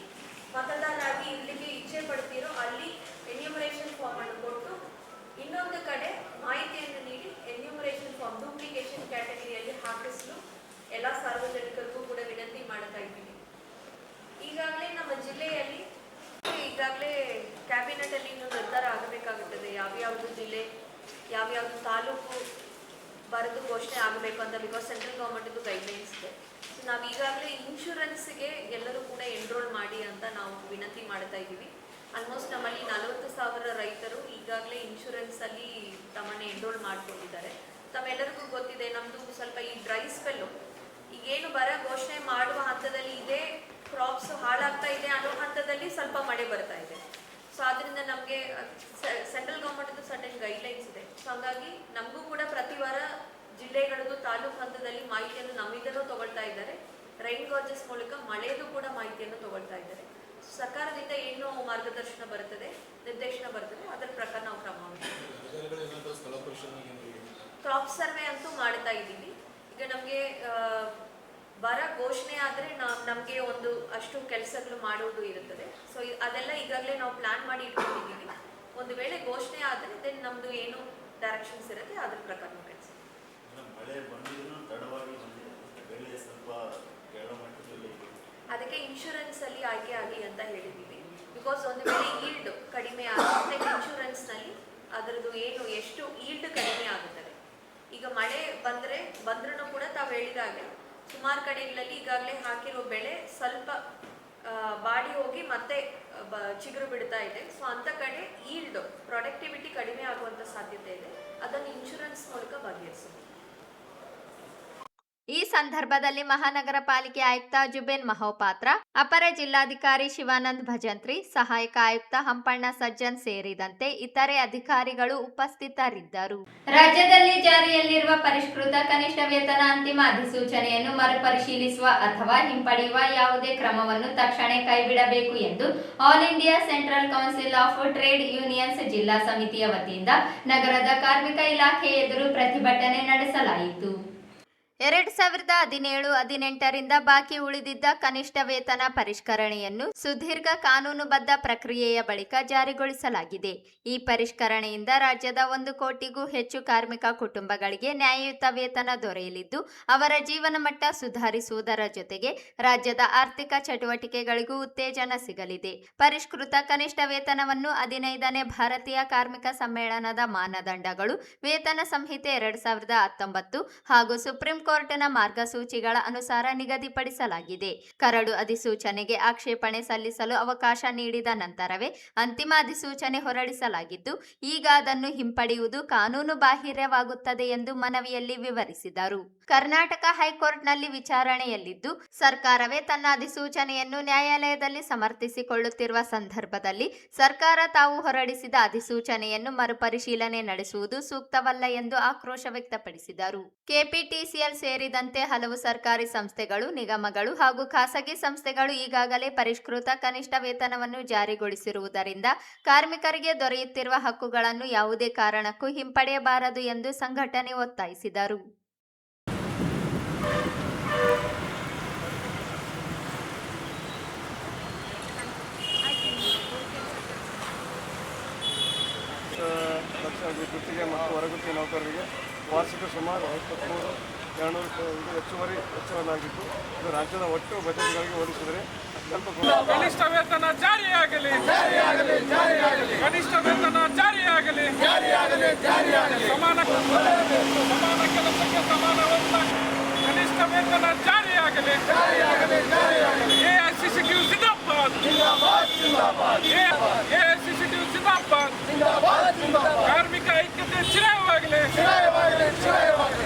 ಮತದಾರರಾಗಿ ಇರಲಿಕ್ಕೆ ಇಚ್ಛೆ ಪಡ್ತೀರೋ ಅಲ್ಲಿ ಎನ್ಯೂಮರೇಷನ್ ಫಾರ್ಮ್ ಅನ್ನು ಕೊಟ್ಟು ಇನ್ನೊಂದು ಕಡೆ ಮಾಹಿತಿಯನ್ನು ನೀಡಿ ಎನ್ಯೂಮರೇಷನ್ ಫಾರ್ಮ್ ಡೂಪ್ಲಿಕೇಶನ್ ಕ್ಯಾಟಗರಿಯಲ್ಲಿ ಹಾಕಿಸಲು ಎಲ್ಲ ಸಾರ್ವಜನಿಕರಿಗೂ ಕೂಡ ವಿನಂತಿ ಮಾಡ್ತಾ ಇದ್ದೀವಿ. ಈಗಾಗಲೇ ನಮ್ಮ ಜಿಲ್ಲೆಯಲ್ಲಿ ಈಗಾಗಲೇ ಕ್ಯಾಬಿನೆಟ್ ಅಲ್ಲಿ ಇನ್ನೂ ನಿರ್ಧಾರ ಆಗಬೇಕಾಗುತ್ತದೆ ಯಾವ್ಯಾವುದು ಜಿಲ್ಲೆ ಯಾವ್ಯಾವುದು ತಾಲೂಕು ಬರೆದು ಘೋಷಣೆ ಆಗಬೇಕು ಅಂತ. ಬಿಕಾಸ್ ಸೆಂಟ್ರಲ್ ಗೌರ್ಮೆಂಟ್ದು ಗೈಡ್ಲೈನ್ಸ್ ಇದೆ. ಸೊ ನಾವು ಈಗಾಗಲೇ ಇನ್ಶೂರೆನ್ಸ್ಗೆ ಎಲ್ಲರೂ ಕೂಡ ಎನ್ರೋಲ್ ಮಾಡಿ ಅಂತ ನಾವು ವಿನಂತಿ ಮಾಡ್ತಾ ಇದ್ದೀವಿ. ಆಲ್ಮೋಸ್ಟ್ ನಮ್ಮಲ್ಲಿ 40,000 ರೈತರು ಈಗಾಗಲೇ ಇನ್ಶೂರೆನ್ಸಲ್ಲಿ ತಮ್ಮನ್ನು ಎನ್ರೋಲ್ ಮಾಡ್ಕೊಂಡಿದ್ದಾರೆ. ತಮ್ಮೆಲ್ಲರಿಗೂ ಗೊತ್ತಿದೆ ನಮ್ಮದು ಸ್ವಲ್ಪ ಈ ಡ್ರೈ ಸ್ಪೆಲ್ಲು ಈಗೇನು ಬರ ಘೋಷಣೆ ಮಾಡುವ ಹಂತದಲ್ಲಿ ಇದೆ, ಕ್ರಾಪ್ಸ್ ಹಾಳಾಗ್ತಾ ಇದೆ ಅನ್ನೋ ಹಂತದಲ್ಲಿ ಸ್ವಲ್ಪ ಮಳೆ ಬರ್ತಾ ಇದೆ. ಸೊ ಅದರಿಂದ ನಮಗೆ ಸೆಂಟ್ರಲ್ ಗೌರ್ಮೆಂಟ್ದು ಸರ್ಟನ್ ಗೈಡ್ಲೈನ್ಸ್ ಇದೆ. ಸೊ ಹಾಗಾಗಿ ನಮಗೂ ಕೂಡ ಪ್ರತಿ ವಾರ ಜಿಲ್ಲೆಗಳದ್ದು ತಾಲೂಕು ಹಂತದಲ್ಲಿ ಮಾಹಿತಿಯನ್ನು ನಮ್ಮಿಂದಲೂ ತಗೊಳ್ತಾ ಇದ್ದಾರೆ. ರೈನ್ ಗಾಜಸ್ ಮೂಲಕ ಮಳೆದು ಕೂಡ ಮಾಹಿತಿಯನ್ನು ತಗೊಳ್ತಾ ಇದ್ದಾರೆ. ಸರ್ಕಾರದಿಂದ ಏನು ಮಾರ್ಗದರ್ಶನ ಬರುತ್ತದೆ, ನಿರ್ದೇಶನ ಬರ್ತದೆ, ಅದರ ಪ್ರಕಾರ ನಾವು ಕ್ರಮ ಕ್ರಾಪ್ ಸರ್ವೆ ಅಂತೂ ಮಾಡ್ತಾ ಇದ್ದೀವಿ. ಈಗ ನಮಗೆ ಬರ ಘೋಷಣೆ ಆದರೆ ನಮಗೆ ಒಂದು ಅಷ್ಟು ಕೆಲಸಗಳು ಮಾಡುವುದು ಇರುತ್ತದೆ. ಸೊ ಅದೆಲ್ಲ ಈಗಾಗಲೇ ನಾವು ಪ್ಲಾನ್ ಮಾಡಿ ಇಟ್ಕೊಂಡಿದ್ದೀವಿ. ಒಂದು ವೇಳೆ ಘೋಷಣೆ ಆದರೆ ದೆನ್ ನಮ್ಮದು ಏನು ಡೈರೆಕ್ಷನ್ಸ್ ಇರುತ್ತೆ ಅದ್ರ ಪ್ರಕಾರ ನಾವು ಕೆಲಸ. ಅದಕ್ಕೆ ಇನ್ಶೂರೆನ್ಸ್ ಅಲ್ಲಿ ಆಯ್ಕೆ ಆಗಲಿ ಅಂತ ಹೇಳಿದ್ದೀವಿ. ಬಿಕಾಸ್ ಒಂದು ವೇಳೆ ಈಲ್ಡ್ ಕಡಿಮೆ ಆಗುತ್ತೆ ಇನ್ಶೂರೆನ್ಸ್ನಲ್ಲಿ ಅದರದ್ದು ಏನು ಎಷ್ಟು ಈಲ್ಡ್ ಕಡಿಮೆ ಆಗುತ್ತದೆ. ಈಗ ಮಳೆ ಬಂದ್ರೂ ಕೂಡ ತಾವು ಹೇಳಿದಾಗೆ ಸುಮಾರು ಕಡೆಗಳಲ್ಲಿ ಈಗಾಗಲೇ ಹಾಕಿರೋ ಬೆಳೆ ಸ್ವಲ್ಪ ಬಾಡಿ ಹೋಗಿ ಮತ್ತೆ ಚಿಗುರು ಬಿಡ್ತಾ ಇದೆ. ಸೊ ಅಂಥ ಕಡೆ ಈಲ್ಡ್ ಪ್ರೊಡಕ್ಟಿವಿಟಿ ಕಡಿಮೆ ಆಗುವಂಥ ಸಾಧ್ಯತೆ ಇದೆ. ಅದನ್ನು ಇನ್ಶೂರೆನ್ಸ್ ಮೂಲಕ ಬಗೆಹರಿಸಬಹುದು. ಈ ಸಂದರ್ಭದಲ್ಲಿ ಮಹಾನಗರ ಪಾಲಿಕೆ ಆಯುಕ್ತ ಜುಬೇನ್ ಮಹೋಪಾತ್ರ, ಅಪರ ಜಿಲ್ಲಾಧಿಕಾರಿ ಶಿವಾನಂದ್ ಭಜಂತ್ರಿ, ಸಹಾಯಕ ಆಯುಕ್ತ ಹಂಪಣ್ಣ ಸಜ್ಜನ್ ಸೇರಿದಂತೆ ಇತರೆ ಅಧಿಕಾರಿಗಳು ಉಪಸ್ಥಿತರಿದ್ದರು. ರಾಜ್ಯದಲ್ಲಿ ಜಾರಿಯಲ್ಲಿರುವ ಪರಿಷ್ಕೃತ ಕನಿಷ್ಠ ವೇತನ ಅಂತಿಮ ಅಧಿಸೂಚನೆಯನ್ನು ಮರುಪರಿಶೀಲಿಸುವ ಅಥವಾ ಹಿಂಪಡೆಯುವ ಯಾವುದೇ ಕ್ರಮವನ್ನು ತಕ್ಷಣ ಕೈಬಿಡಬೇಕು ಎಂದು all India central council of trade unions ಜಿಲ್ಲಾ ಸಮಿತಿಯ ವತಿಯಿಂದ ನಗರದ ಕಾರ್ಮಿಕ ಇಲಾಖೆ ಎದುರು ಪ್ರತಿಭಟನೆ ನಡೆಸಲಾಯಿತು. 2017-18ರಿಂದ ಬಾಕಿ ಉಳಿದಿದ್ದ ಕನಿಷ್ಠ ವೇತನ ಪರಿಷ್ಕರಣೆಯನ್ನು ಸುದೀರ್ಘ ಕಾನೂನುಬದ್ಧ ಪ್ರಕ್ರಿಯೆಯ ಬಳಿಕ ಜಾರಿಗೊಳಿಸಲಾಗಿದೆ. ಈ ಪರಿಷ್ಕರಣೆಯಿಂದ ರಾಜ್ಯದ 1 ಕೋಟಿಗೂ ಹೆಚ್ಚು ಕಾರ್ಮಿಕ ಕುಟುಂಬಗಳಿಗೆ ನ್ಯಾಯಯುತ ವೇತನ ದೊರೆಯಲಿದ್ದು ಅವರ ಜೀವನ ಮಟ್ಟ ಸುಧಾರಿಸುವುದರ ಜೊತೆಗೆ ರಾಜ್ಯದ ಆರ್ಥಿಕ ಚಟುವಟಿಕೆಗಳಿಗೂ ಉತ್ತೇಜನ ಸಿಗಲಿದೆ. ಪರಿಷ್ಕೃತ ಕನಿಷ್ಠ ವೇತನವನ್ನು 15ನೇ ಭಾರತೀಯ ಕಾರ್ಮಿಕ ಸಮ್ಮೇಳನದ ಮಾನದಂಡಗಳು, ವೇತನ ಸಂಹಿತೆ 2019 ಹಾಗೂ ಸುಪ್ರೀಂ ಕೋರ್ಟ್ನ ಮಾರ್ಗಸೂಚಿಗಳ ಅನುಸಾರ ನಿಗದಿಪಡಿಸಲಾಗಿದೆ. ಕರಡು ಅಧಿಸೂಚನೆಗೆ ಆಕ್ಷೇಪಣೆ ಸಲ್ಲಿಸಲು ಅವಕಾಶ ನೀಡಿದ ನಂತರವೇ ಅಂತಿಮ ಅಧಿಸೂಚನೆ ಹೊರಡಿಸಲಾಗಿದ್ದು, ಈಗ ಅದನ್ನು ಹಿಂಪಡೆಯುವುದು ಕಾನೂನು ಬಾಹಿರವಾಗುತ್ತದೆ ಎಂದು ಮನವಿಯಲ್ಲಿ ವಿವರಿಸಿದರು. ಕರ್ನಾಟಕ ಹೈಕೋರ್ಟ್ನಲ್ಲಿ ವಿಚಾರಣೆಯಲ್ಲಿದ್ದು, ಸರ್ಕಾರವೇ ತನ್ನ ಅಧಿಸೂಚನೆಯನ್ನು ನ್ಯಾಯಾಲಯದಲ್ಲಿ ಸಮರ್ಥಿಸಿಕೊಳ್ಳುತ್ತಿರುವ ಸಂದರ್ಭದಲ್ಲಿ ಸರ್ಕಾರ ತಾವು ಹೊರಡಿಸಿದ ಅಧಿಸೂಚನೆಯನ್ನು ಮರುಪರಿಶೀಲನೆ ನಡೆಸುವುದು ಸೂಕ್ತವಲ್ಲ ಎಂದು ಆಕ್ರೋಶ ವ್ಯಕ್ತಪಡಿಸಿದರು. ಕೆಪಿಟಿಸಿಎಲ್ ಸೇರಿದಂತೆ ಹಲವು ಸರ್ಕಾರಿ ಸಂಸ್ಥೆಗಳು, ನಿಗಮಗಳು ಹಾಗೂ ಖಾಸಗಿ ಸಂಸ್ಥೆಗಳು ಈಗಾಗಲೇ ಪರಿಷ್ಕೃತ ಕನಿಷ್ಠ ವೇತನವನ್ನು ಜಾರಿಗೊಳಿಸಿರುವುದರಿಂದ ಕಾರ್ಮಿಕರಿಗೆ ದೊರೆಯುತ್ತಿರುವ ಹಕ್ಕುಗಳನ್ನು ಯಾವುದೇ ಕಾರಣಕ್ಕೂ ಹಿಂಪಡೆಯಬಾರದು ಎಂದು ಸಂಘಟನೆ ಒತ್ತಾಯಿಸಿದರು. ಗುತ್ತಿಗೆ ಮತ್ತು ಹೊರಗುತ್ತಿಗೆ ನೌಕರರಿಗೆ ವಾರ್ಷಿಕ ಸುಮಾರು 23,200 ಹೆಚ್ಚುವರಿ ವೆಚ್ಚವನ್ನಾಗಿದ್ದು ಇದು ರಾಜ್ಯದ ಒಟ್ಟು ಬಜೆಟ್ಗಳಿಗೆ ಹೋಲಿಸಿದರೆ ಕನಿಷ್ಠ ವೇತನ ಜಾರಿಯಾಗಲಿ, ಕನಿಷ್ಠ ವೇತನ ಜಾರಿಯಾಗಲಿ, ಸಮಾನ ಕೆಲಸಕ್ಕೆ ಸಮಾನ ವೇತನ, ಕನಿಷ್ಠ ವೇತನ ಜಾರಿಯಾಗಲಿ. ಎಐಸಿಸಿಟಿಯು ಜಿಂದಾಬಾದ್, ಎಐಸಿಸಿಟಿಯು ಜಿಂದಾಬಾದ್. ಕಾರ್ಮಿಕ ಐಕ್ಯತೆ ಚಿರವಾಗಲಿ,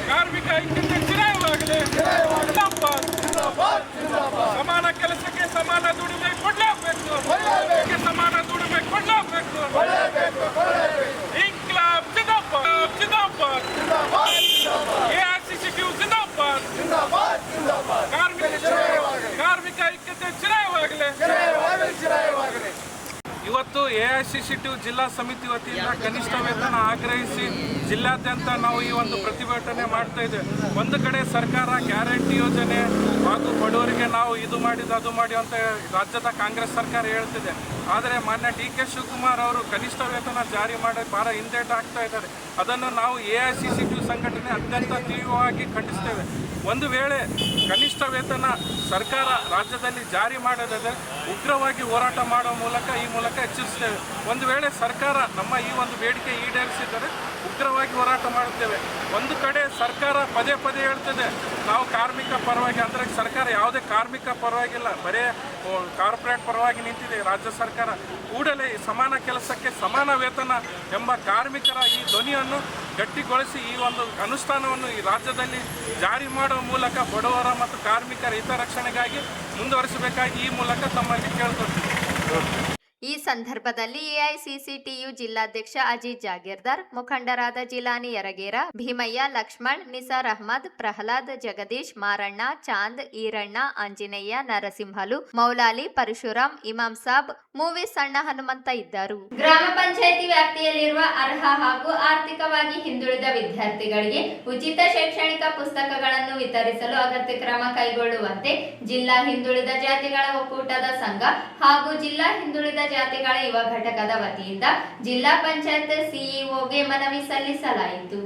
ಕಾರ್ಮಿಕ ಐಕ್ಯತೆ ಚಿರವಾಗಲಿ. ಜಿಂದಾಬಾದ್. ಸಮಾನ ಕೆಲಸಕ್ಕೆ ಸಮಾನ ದುಡಿಮೆ ಕೊಡಲೇಬೇಕು, ಸಮಾನ ದುಡಿಮೆ ಕೊಡಲೇಬೇಕು. ಇನ್ಕ್ಲಾಬ್ ಜಿಂದಾಬಾದ್, ಜಿಂದಾಬಾದ್. ಎಐಸಿಸಿಟಿಯು ಜಿಂದಾಬಾದ್. ಕಾರ್ಮಿಕ ಐಕ್ಯತೆ ಚಿರವಾಗಲಿ. AICCTU ಜಿಲ್ಲಾ ಸಮಿತಿ ವತಿಯಿಂದ ಕನಿಷ್ಠ ವೇತನ ಆಗ್ರಹಿಸಿ ಜಿಲ್ಲಾದ್ಯಂತ ನಾವು ಈ ಒಂದು ಪ್ರತಿಭಟನೆ ಮಾಡ್ತಾ ಇದ್ದೇವೆ. ಒಂದು ಕಡೆ ಸರ್ಕಾರ ಗ್ಯಾರಂಟಿ ಯೋಜನೆ ಹಾಗೂ ಬಡವರಿಗೆ ನಾವು ಇದು ಮಾಡಿದ್ದು ಅದು ಮಾಡಿ ಅಂತ ರಾಜ್ಯದ ಕಾಂಗ್ರೆಸ್ ಸರ್ಕಾರ ಹೇಳ್ತಿದೆ. ಆದರೆ ಮಾನ್ಯ DK ಶಿವಕುಮಾರ್ ಅವರು ಕನಿಷ್ಠ ವೇತನ ಜಾರಿ ಮಾಡಿ ಭಾಳ ಹಿಂದೇಟು ಆಗ್ತಾ ಇದ್ದಾರೆ. ಅದನ್ನು ನಾವು AICCTU ಸಂಘಟನೆ ಅತ್ಯಂತ ತೀವ್ರವಾಗಿ ಖಂಡಿಸ್ತೇವೆ. ಒಂದು ವೇಳೆ ಕನಿಷ್ಠ ವೇತನ ಸರ್ಕಾರ ರಾಜ್ಯದಲ್ಲಿ ಜಾರಿ ಮಾಡೋದಾದರೆ ಉಗ್ರವಾಗಿ ಹೋರಾಟ ಮಾಡುವ ಮೂಲಕ ಈ ಮೂಲಕ ಎಚ್ಚರಿಸ್ತೇವೆ. ಒಂದು ವೇಳೆ ಸರ್ಕಾರ ನಮ್ಮ ಈ ಒಂದು ಬೇಡಿಕೆ ಈಡೇರಿಸಿದರೆ ಉಗ್ರವಾಗಿ ಹೋರಾಟ ಮಾಡುತ್ತೇವೆ. ಒಂದು ಕಡೆ ಸರ್ಕಾರ ಪದೇ ಪದೇ ಹೇಳ್ತದೆ ನಾವು ಕಾರ್ಮಿಕ ಪರವಾಗಿ, ಅಂದರೆ ಸರ್ಕಾರ ಯಾವುದೇ ಕಾರ್ಮಿಕ ಪರವಾಗಿಲ್ಲ, ಬರೇ ಕಾರ್ಪೊರೇಟ್ ಪರವಾಗಿ ನಿಂತಿದೆ ರಾಜ್ಯ ಸರ್ಕಾರ. ಕೂಡಲೇ ಸಮಾನ ಕೆಲಸಕ್ಕೆ ಸಮಾನ ವೇತನ ಎಂಬ ಕಾರ್ಮಿಕರ ಈ ಧ್ವನಿಯನ್ನು ಗಟ್ಟಿಗೊಳಿಸಿ ಈ ಒಂದು ಅನುಷ್ಠಾನವನ್ನು ಈ ರಾಜ್ಯದಲ್ಲಿ ಜಾರಿ ಮಾಡುವ ಮೂಲಕ ಬಡವರ ಮತ್ತು ಕಾರ್ಮಿಕರ ಹಿತರಕ್ಷಣೆಗಾಗಿ ಮುಂದುವರಿಸಬೇಕಾಗಿ ಈ ಮೂಲಕ ತಮ್ಮಲ್ಲಿ ಕೇಳ್ಕೊಳ್ತೀವಿ. ಈ ಸಂದರ್ಭದಲ್ಲಿ AICCTU ಜಿಲ್ಲಾಧ್ಯಕ್ಷ ಅಜೀಜ್ ಜಾಗೀರ್ದಾರ್, ಮುಖಂಡರಾದ ಜಿಲಾನಿ ಯರಗೇರ, ಭೀಮಯ್ಯ, ಲಕ್ಷ್ಮಣ್, ನಿಸಾರ್ ಅಹ್ಮದ್, ಪ್ರಹ್ಲಾದ್, ಜಗದೀಶ್, ಮಾರಣ್ಣ, ಚಾಂದ್, ಈರಣ್ಣ, ಆಂಜನೇಯ, ನರಸಿಂಹಲು, ಮೌಲಾಲಿ, ಪರಶುರಾಮ್, ಇಮಾಮ್ ಸಾಬ್, ಮೂವಿ ಸಣ್ಣ ಹನುಮಂತ ಇದ್ದರು. ಗ್ರಾಮ ಪಂಚಾಯಿತಿ ವ್ಯಾಪ್ತಿಯಲ್ಲಿರುವ ಅರ್ಹ ಹಾಗೂ ಆರ್ಥಿಕವಾಗಿ ಹಿಂದುಳಿದ ವಿದ್ಯಾರ್ಥಿಗಳಿಗೆ ಉಚಿತ ಶೈಕ್ಷಣಿಕ ಪುಸ್ತಕಗಳನ್ನು ವಿತರಿಸಲು ಅಗತ್ಯ ಕ್ರಮ ಕೈಗೊಳ್ಳುವಂತೆ ಜಿಲ್ಲಾ ಹಿಂದುಳಿದ ಜಾತಿಗಳ ಒಕ್ಕೂಟದ ಸಂಘ ಹಾಗೂ ಜಿಲ್ಲಾ ಹಿಂದುಳಿದ ಜಾತಿಗಳ ಯುವ ಘಟಕದ ವತಿಯಿಂದ ಜಿಲ್ಲಾ ಪಂಚಾಯತ್ ಸಿಇಒಗೆ ಮನವಿ ಸಲ್ಲಿಸಲಾಯಿತು.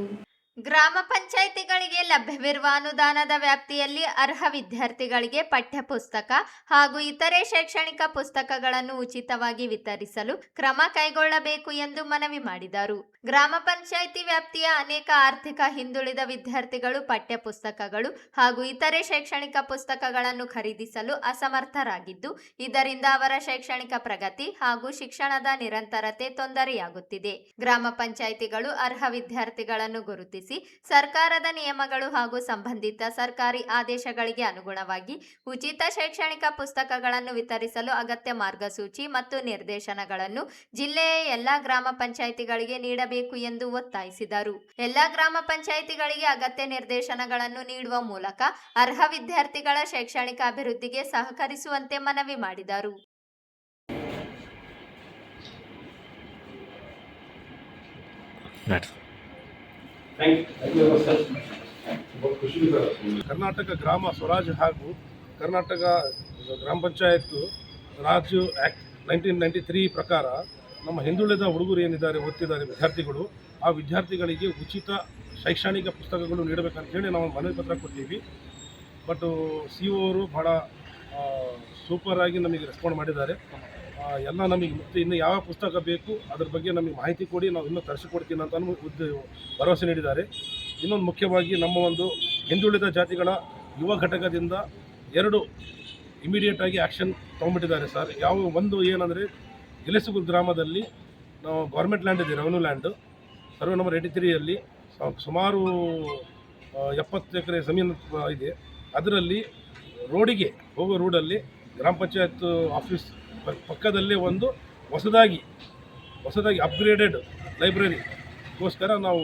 ಗ್ರಾಮ ಪಂಚಾಯಿತಿಗಳಿಗೆ ಲಭ್ಯವಿರುವ ಅನುದಾನದ ವ್ಯಾಪ್ತಿಯಲ್ಲಿ ಅರ್ಹ ವಿದ್ಯಾರ್ಥಿಗಳಿಗೆ ಪಠ್ಯ ಪುಸ್ತಕ ಹಾಗೂ ಇತರೆ ಶೈಕ್ಷಣಿಕ ಪುಸ್ತಕಗಳನ್ನು ಉಚಿತವಾಗಿ ವಿತರಿಸಲು ಕ್ರಮ ಕೈಗೊಳ್ಳಬೇಕು ಎಂದು ಮನವಿ ಮಾಡಿದರು. ಗ್ರಾಮ ಪಂಚಾಯಿತಿ ವ್ಯಾಪ್ತಿಯ ಅನೇಕ ಆರ್ಥಿಕ ಹಿಂದುಳಿದ ವಿದ್ಯಾರ್ಥಿಗಳು ಪಠ್ಯ ಪುಸ್ತಕಗಳು ಹಾಗೂ ಇತರೆ ಶೈಕ್ಷಣಿಕ ಪುಸ್ತಕಗಳನ್ನು ಖರೀದಿಸಲು ಅಸಮರ್ಥರಾಗಿದ್ದು, ಇದರಿಂದ ಅವರ ಶೈಕ್ಷಣಿಕ ಪ್ರಗತಿ ಹಾಗೂ ಶಿಕ್ಷಣದ ನಿರಂತರತೆ ತೊಂದರೆಯಾಗುತ್ತಿದೆ. ಗ್ರಾಮ ಪಂಚಾಯಿತಿಗಳು ಅರ್ಹ ವಿದ್ಯಾರ್ಥಿಗಳನ್ನು ಗುರುತಿಸಿ ಸರ್ಕಾರದ ನಿಯಮಗಳು ಹಾಗೂ ಸಂಬಂಧಿತ ಸರ್ಕಾರಿ ಆದೇಶಗಳಿಗೆ ಅನುಗುಣವಾಗಿ ಉಚಿತ ಶೈಕ್ಷಣಿಕ ಪುಸ್ತಕಗಳನ್ನು ವಿತರಿಸಲು ಅಗತ್ಯ ಮಾರ್ಗಸೂಚಿ ಮತ್ತು ನಿರ್ದೇಶನಗಳನ್ನು ಜಿಲ್ಲೆಯ ಎಲ್ಲಾ ಗ್ರಾಮ ಪಂಚಾಯಿತಿಗಳಿಗೆ ನೀಡಬೇಕು ಎಂದು ಒತ್ತಾಯಿಸಿದರು. ಎಲ್ಲಾ ಗ್ರಾಮ ಪಂಚಾಯಿತಿಗಳಿಗೆ ಅಗತ್ಯ ನಿರ್ದೇಶನಗಳನ್ನು ನೀಡುವ ಮೂಲಕ ಅರ್ಹ ವಿದ್ಯಾರ್ಥಿಗಳ ಶೈಕ್ಷಣಿಕ ಅಭಿವೃದ್ಧಿಗೆ ಸಹಕರಿಸುವಂತೆ ಮನವಿ ಮಾಡಿದರು. ಕರ್ನಾಟಕ ಗ್ರಾಮ ಸ್ವರಾಜ್ ಹಾಗೂ ಕರ್ನಾಟಕ ಗ್ರಾಮ ಪಂಚಾಯತ್ ರಾಜ್ ಆ್ಯಕ್ಟ್ 1993 ಪ್ರಕಾರ ನಮ್ಮ ಹಿಂದುಳಿದ ಹುಡುಗರು ಏನಿದ್ದಾರೆ, ಓದ್ತಿದ್ದಾರೆ ವಿದ್ಯಾರ್ಥಿಗಳು, ಆ ವಿದ್ಯಾರ್ಥಿಗಳಿಗೆ ಉಚಿತ ಶೈಕ್ಷಣಿಕ ಪುಸ್ತಕಗಳು ನೀಡಬೇಕಂತೇಳಿ ನಾವು ಮನವಿ ಪತ್ರ ಕೊಟ್ಟಿವಿ. ಬಟ್ CO ಅವರು ಭಾಳ ಸೂಪರಾಗಿ ನಮಗೆ ರೆಸ್ಪಾಂಡ್ ಮಾಡಿದ್ದಾರೆ. ಎಲ್ಲ ನಮಗೆ ಮತ್ತೆ ಇನ್ನು ಯಾವ ಪುಸ್ತಕ ಬೇಕು ಅದ್ರ ಬಗ್ಗೆ ನಮಗೆ ಮಾಹಿತಿ ಕೊಡಿ, ನಾವು ಇನ್ನೂ ತರಿಸಿಕೊಡ್ತೀನಿ ಅಂತ ಭರವಸೆ ನೀಡಿದ್ದಾರೆ. ಇನ್ನೊಂದು ಮುಖ್ಯವಾಗಿ ನಮ್ಮ ಒಂದು ಹಿಂದುಳಿದ ಜಾತಿಗಳ ಯುವ ಘಟಕದಿಂದ 2 ಇಮಿಡಿಯೇಟಾಗಿ ಆ್ಯಕ್ಷನ್ ತೊಗೊಂಡ್ಬಿಟ್ಟಿದ್ದಾರೆ ಸರ್. ಒಂದು ಏನಂದರೆ ಗಿಲೆಸುಗೂರು ಗ್ರಾಮದಲ್ಲಿ ನಾವು ಗೌರ್ಮೆಂಟ್ ಲ್ಯಾಂಡ್ ಇದೆ, ರೆವೆನ್ಯೂ ಲ್ಯಾಂಡು, ಸರ್ವೆ ನಂಬರ್ 83ಯಲ್ಲಿ ಸುಮಾರು 70 ಎಕರೆ ಜಮೀನು ಇದೆ. ಅದರಲ್ಲಿ ರೋಡಿಗೆ ಹೋಗೋ ರೋಡಲ್ಲಿ ಗ್ರಾಮ ಪಂಚಾಯತ್ ಆಫೀಸ್ ಪಕ್ಕದಲ್ಲೇ ಒಂದು ಹೊಸದಾಗಿ ಅಪ್ಗ್ರೇಡೆಡ್ ಲೈಬ್ರರಿಗೋಸ್ಕರ ನಾವು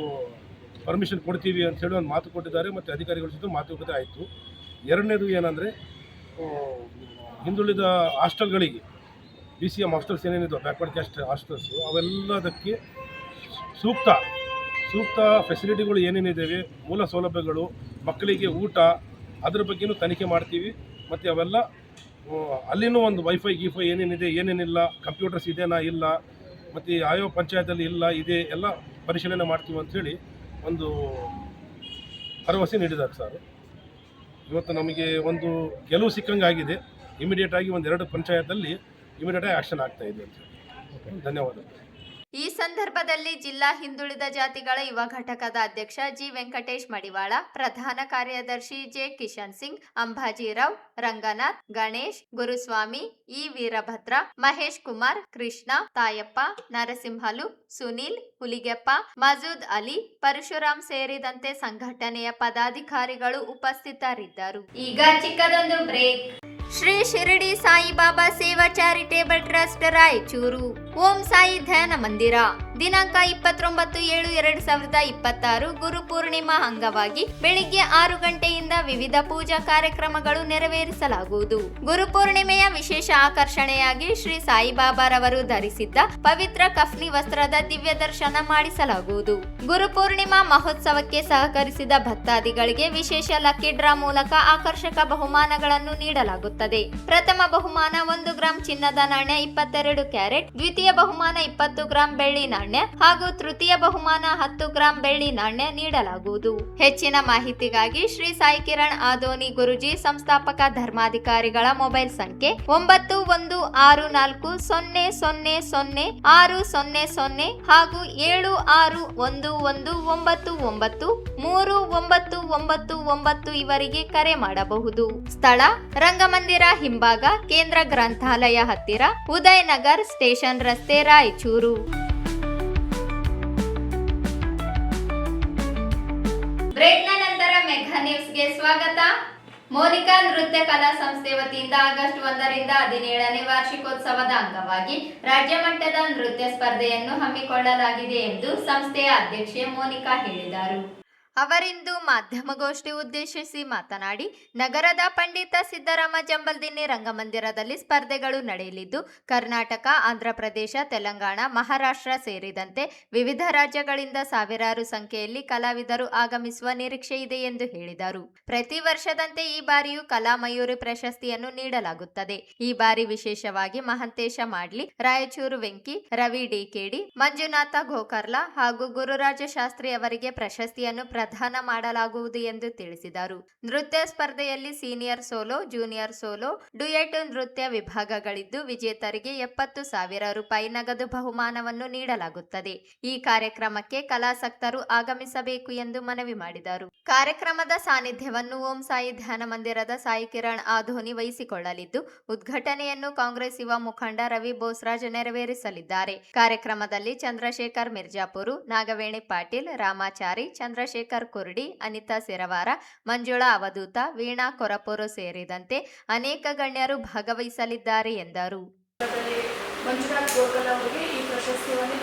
ಪರ್ಮಿಷನ್ ಕೊಡ್ತೀವಿ ಅಂಥೇಳಿ ಒಂದು ಮಾತು ಕೊಟ್ಟಿದ್ದಾರೆ. ಮತ್ತು ಅಧಿಕಾರಿಗಳ ಜೊತೆ ಮಾತುಕತೆ ಆಯಿತು. ಎರಡನೇದು ಏನಂದರೆ ಹಿಂದುಳಿದ ಹಾಸ್ಟೆಲ್ಗಳಿಗೆ BCM ಹಾಸ್ಟೆಲ್ಸ್ ಏನೇನಿದೆ, ಬ್ಯಾಕ್ವರ್ಡ್ ಕ್ಯಾಸ್ಟ್ ಹಾಸ್ಟೆಲ್ಸು, ಅವೆಲ್ಲದಕ್ಕೆ ಸೂಕ್ತ ಫೆಸಿಲಿಟಿಗಳು ಏನೇನಿದ್ದಾವೆ, ಮೂಲ ಸೌಲಭ್ಯಗಳು, ಮಕ್ಕಳಿಗೆ ಊಟ, ಅದ್ರ ಬಗ್ಗೆನೂ ತನಿಖೆ ಮಾಡ್ತೀವಿ. ಮತ್ತು ಅವೆಲ್ಲ ಅಲ್ಲಿನೂ ಒಂದು ವೈಫೈ ಏನೇನಿದೆ ಏನೇನಿಲ್ಲ, ಕಂಪ್ಯೂಟರ್ಸ್ ಇದೆನಾ ಇಲ್ಲ, ಮತ್ತು ಯಾವ್ಯಾವ ಪಂಚಾಯತಲ್ಲಿ ಇಲ್ಲ ಇದೆ ಎಲ್ಲ ಪರಿಶೀಲನೆ ಮಾಡ್ತೀವಿ ಅಂಥೇಳಿ ಒಂದು ಭರವಸೆ ನೀಡಿದ್ದಾರೆ ಸರ್. ಇವತ್ತು ನಮಗೆ ಒಂದು ಗೆಲುವು ಸಿಕ್ಕಂಗಾಗಿದೆ. ಇಮಿಡಿಯೇಟಾಗಿ 1-2 ಪಂಚಾಯತಲ್ಲಿ ಇಮಿಡಿಯೇಟಾಗಿ ಆ್ಯಕ್ಷನ್ ಆಗ್ತಾ ಇದೆ ಅಂತ. ಧನ್ಯವಾದಗಳು. ಈ ಸಂದರ್ಭದಲ್ಲಿ ಜಿಲ್ಲಾ ಹಿಂದುಳಿದ ಜಾತಿಗಳ ಯುವ ಘಟಕದ ಅಧ್ಯಕ್ಷ G. ವೆಂಕಟೇಶ್ ಮಡಿವಾಳ, ಪ್ರಧಾನ ಕಾರ್ಯದರ್ಶಿ J. ಕಿಶನ್ ಸಿಂಗ್, ಅಂಬಾಜಿರಾವ್, ರಂಗನಾಥ್, ಗಣೇಶ್, ಗುರುಸ್ವಾಮಿ, E. ವೀರಭದ್ರ, ಮಹೇಶ್ ಕುಮಾರ್, ಕೃಷ್ಣ, ತಾಯಪ್ಪ, ನರಸಿಂಹಲು, ಸುನೀಲ್, ಹುಲಿಗೆಪ್ಪ, ಮಜೂದ್ ಅಲಿ, ಪರಶುರಾಮ್ ಸೇರಿದಂತೆ ಸಂಘಟನೆಯ ಪದಾಧಿಕಾರಿಗಳು ಉಪಸ್ಥಿತರಿದ್ದರು. ಈಗ ಚಿಕ್ಕದೊಂದು ಬ್ರೇಕ್. ಶ್ರೀ ಶಿರಡಿ ಸಾಯಿಬಾಬಾ ಸೇವಾ ಚಾರಿಟೇಬಲ್ ಟ್ರಸ್ಟ್ ರಾಯಚೂರು ಓಂ ಸಾಯಿ ಧ್ಯಾನ ಮಂದಿರ ದಿನಾಂಕ 29/7/2026 ಗುರು ಪೂರ್ಣಿಮಾ ಅಂಗವಾಗಿ ಬೆಳಿಗ್ಗೆ 6 ಗಂಟೆಯಿಂದ ವಿವಿಧ ಪೂಜಾ ಕಾರ್ಯಕ್ರಮಗಳು ನೆರವೇರಿಸಲಾಗುವುದು. ಗುರು ಪೂರ್ಣಿಮೆಯ ವಿಶೇಷ ಆಕರ್ಷಣೆಯಾಗಿ ಶ್ರೀ ಸಾಯಿಬಾಬಾರವರು ಧರಿಸಿದ್ದ ಪವಿತ್ರ ಕಫ್ನಿ ವಸ್ತ್ರದ ದಿವ್ಯ ದರ್ಶನ ಮಾಡಿಸಲಾಗುವುದು. ಗುರು ಪೂರ್ಣಿಮಾ ಮಹೋತ್ಸವಕ್ಕೆ ಸಹಕರಿಸಿದ ಭಕ್ತಾದಿಗಳಿಗೆ ವಿಶೇಷ ಲಕ್ಕಿ ಡ್ರಾ ಮೂಲಕ ಆಕರ್ಷಕ ಬಹುಮಾನಗಳನ್ನು ನೀಡಲಾಗುತ್ತದೆ. ಪ್ರಥಮ ಬಹುಮಾನ 1 ಗ್ರಾಂ ಚಿನ್ನದ ನಾಣ್ಯ 22 ಕ್ಯಾರೆಟ್, ದ್ವಿತೀಯ ಬಹುಮಾನ 20 ಗ್ರಾಂ ಬೆಳ್ಳಿ ನಾಣ್ಯ ಹಾಗೂ ತೃತೀಯ ಬಹುಮಾನ 10 ಗ್ರಾಂ ಬೆಳ್ಳಿ ನಾಣ್ಯ ನೀಡಲಾಗುವುದು. ಹೆಚ್ಚಿನ ಮಾಹಿತಿಗಾಗಿ ಶ್ರೀ ಸಾಯಿ ಕಿರಣ್ ಆದೋನಿ ಗುರುಜಿ ಸಂಸ್ಥಾಪಕ ಧರ್ಮಾಧಿಕಾರಿಗಳ ಮೊಬೈಲ್ ಸಂಖ್ಯೆ 9160000600 ಹಾಗೂ 7611993999 ಇವರಿಗೆ ಕರೆ ಮಾಡಬಹುದು. ಸ್ಥಳ ರಂಗಮಂದಿರ ಹಿಂಭಾಗ, ಕೇಂದ್ರ ಗ್ರಂಥಾಲಯ ಹತ್ತಿರ, ಉದಯನಗರ್ ಸ್ಟೇಷನ್ ರಸ್ತೆ, ರಾಯಚೂರು. ಬ್ರೇಕ್ನ ನಂತರ ಮೆಘಾ ನ್ಯೂಸ್ಗೆ ಸ್ವಾಗತ. ಮೋನಿಕಾ ನೃತ್ಯ ಕಲಾ ಸಂಸ್ಥೆ ವತಿಯಿಂದ ಆಗಸ್ಟ್ 1ರಿಂದ 17ನೇ ವಾರ್ಷಿಕೋತ್ಸವದ ಅಂಗವಾಗಿ ರಾಜ್ಯ ಮಟ್ಟದ ನೃತ್ಯ ಸ್ಪರ್ಧೆಯನ್ನು ಹಮ್ಮಿಕೊಳ್ಳಲಾಗಿದೆ ಎಂದು ಸಂಸ್ಥೆಯ ಅಧ್ಯಕ್ಷೆ ಮೋನಿಕಾ ಹೇಳಿದರು. ಅವರಿಂದು ಮಾಧ್ಯಮಗೋಷ್ಠಿ ಉದ್ದೇಶಿಸಿ ಮಾತನಾಡಿ, ನಗರದ ಪಂಡಿತ ಸಿದ್ದರಾಮ ಜಂಬಲ್ದಿನ್ನಿ ರಂಗಮಂದಿರದಲ್ಲಿ ಸ್ಪರ್ಧೆಗಳು ನಡೆಯಲಿದ್ದು, ಕರ್ನಾಟಕ, ಆಂಧ್ರಪ್ರದೇಶ, ತೆಲಂಗಾಣ, ಮಹಾರಾಷ್ಟ್ರ ಸೇರಿದಂತೆ ವಿವಿಧ ರಾಜ್ಯಗಳಿಂದ ಸಾವಿರಾರು ಸಂಖ್ಯೆಯಲ್ಲಿ ಕಲಾವಿದರು ಆಗಮಿಸುವ ನಿರೀಕ್ಷೆ ಇದೆ ಎಂದು ಹೇಳಿದರು. ಪ್ರತಿ ವರ್ಷದಂತೆ ಈ ಬಾರಿಯೂ ಕಲಾ ಮಯೂರಿ ಪ್ರಶಸ್ತಿಯನ್ನು ನೀಡಲಾಗುತ್ತದೆ. ಈ ಬಾರಿ ವಿಶೇಷವಾಗಿ ಮಹಂತೇಶ ಮಾಡ್ಲಿ, ರಾಯಚೂರು ವೆಂಕಿ, ರವಿ ಡಿಕೆಡಿ, ಮಂಜುನಾಥ ಗೋಕರ್ಲಾ ಹಾಗೂ ಗುರುರಾಜ ಶಾಸ್ತ್ರಿ ಅವರಿಗೆ ಪ್ರಶಸ್ತಿಯನ್ನು ಪ್ರದಾನ ಮಾಡಲಾಗುವುದು ಎಂದು ತಿಳಿಸಿದರು. ನೃತ್ಯ ಸ್ಪರ್ಧೆಯಲ್ಲಿ senior solo, junior solo, duet ನೃತ್ಯ ವಿಭಾಗಗಳಿದ್ದು ವಿಜೇತರಿಗೆ 70,000 ರೂಪಾಯಿ ನಗದು ಬಹುಮಾನವನ್ನು ನೀಡಲಾಗುತ್ತದೆ. ಈ ಕಾರ್ಯಕ್ರಮಕ್ಕೆ ಕಲಾಸಕ್ತರು ಆಗಮಿಸಬೇಕು ಎಂದು ಮನವಿ ಮಾಡಿದರು. ಕಾರ್ಯಕ್ರಮದ ಸಾನ್ನಿಧ್ಯವನ್ನು ಓಂ ಸಾಯಿ ಧ್ಯಾನ ಮಂದಿರದ ಸಾಯಿ ಕಿರಣ್ ಆಧೋನಿ ವಹಿಸಿಕೊಳ್ಳಲಿದ್ದು, ಉದ್ಘಾಟನೆಯನ್ನು ಕಾಂಗ್ರೆಸ್ ಯುವ ಮುಖಂಡ ರವಿ ಬೋಸ್ರಾಜ್ ನೆರವೇರಿಸಲಿದ್ದಾರೆ. ಕಾರ್ಯಕ್ರಮದಲ್ಲಿ ಚಂದ್ರಶೇಖರ್ ಮಿರ್ಜಾಪುರು, ನಾಗವೇಣಿ ಪಾಟೀಲ್, ರಾಮಾಚಾರಿ, ಚಂದ್ರಶೇಖರ್ ಕುರ್ಡಿ, ಅನಿತಾ ಸಿರವಾರ, ಮಂಜುಳಾ ಅವಧೂತ, ವೀಣಾ ಕೊರಪೂರು ಸೇರಿದಂತೆ ಅನೇಕ ಗಣ್ಯರು ಭಾಗವಹಿಸಲಿದ್ದಾರೆ ಎಂದರು. ಮಂಜುನಾಥ್ ಗೋಕರ್ಲಾ ಅವರಿಗೆ ಈ ವರ್ಷ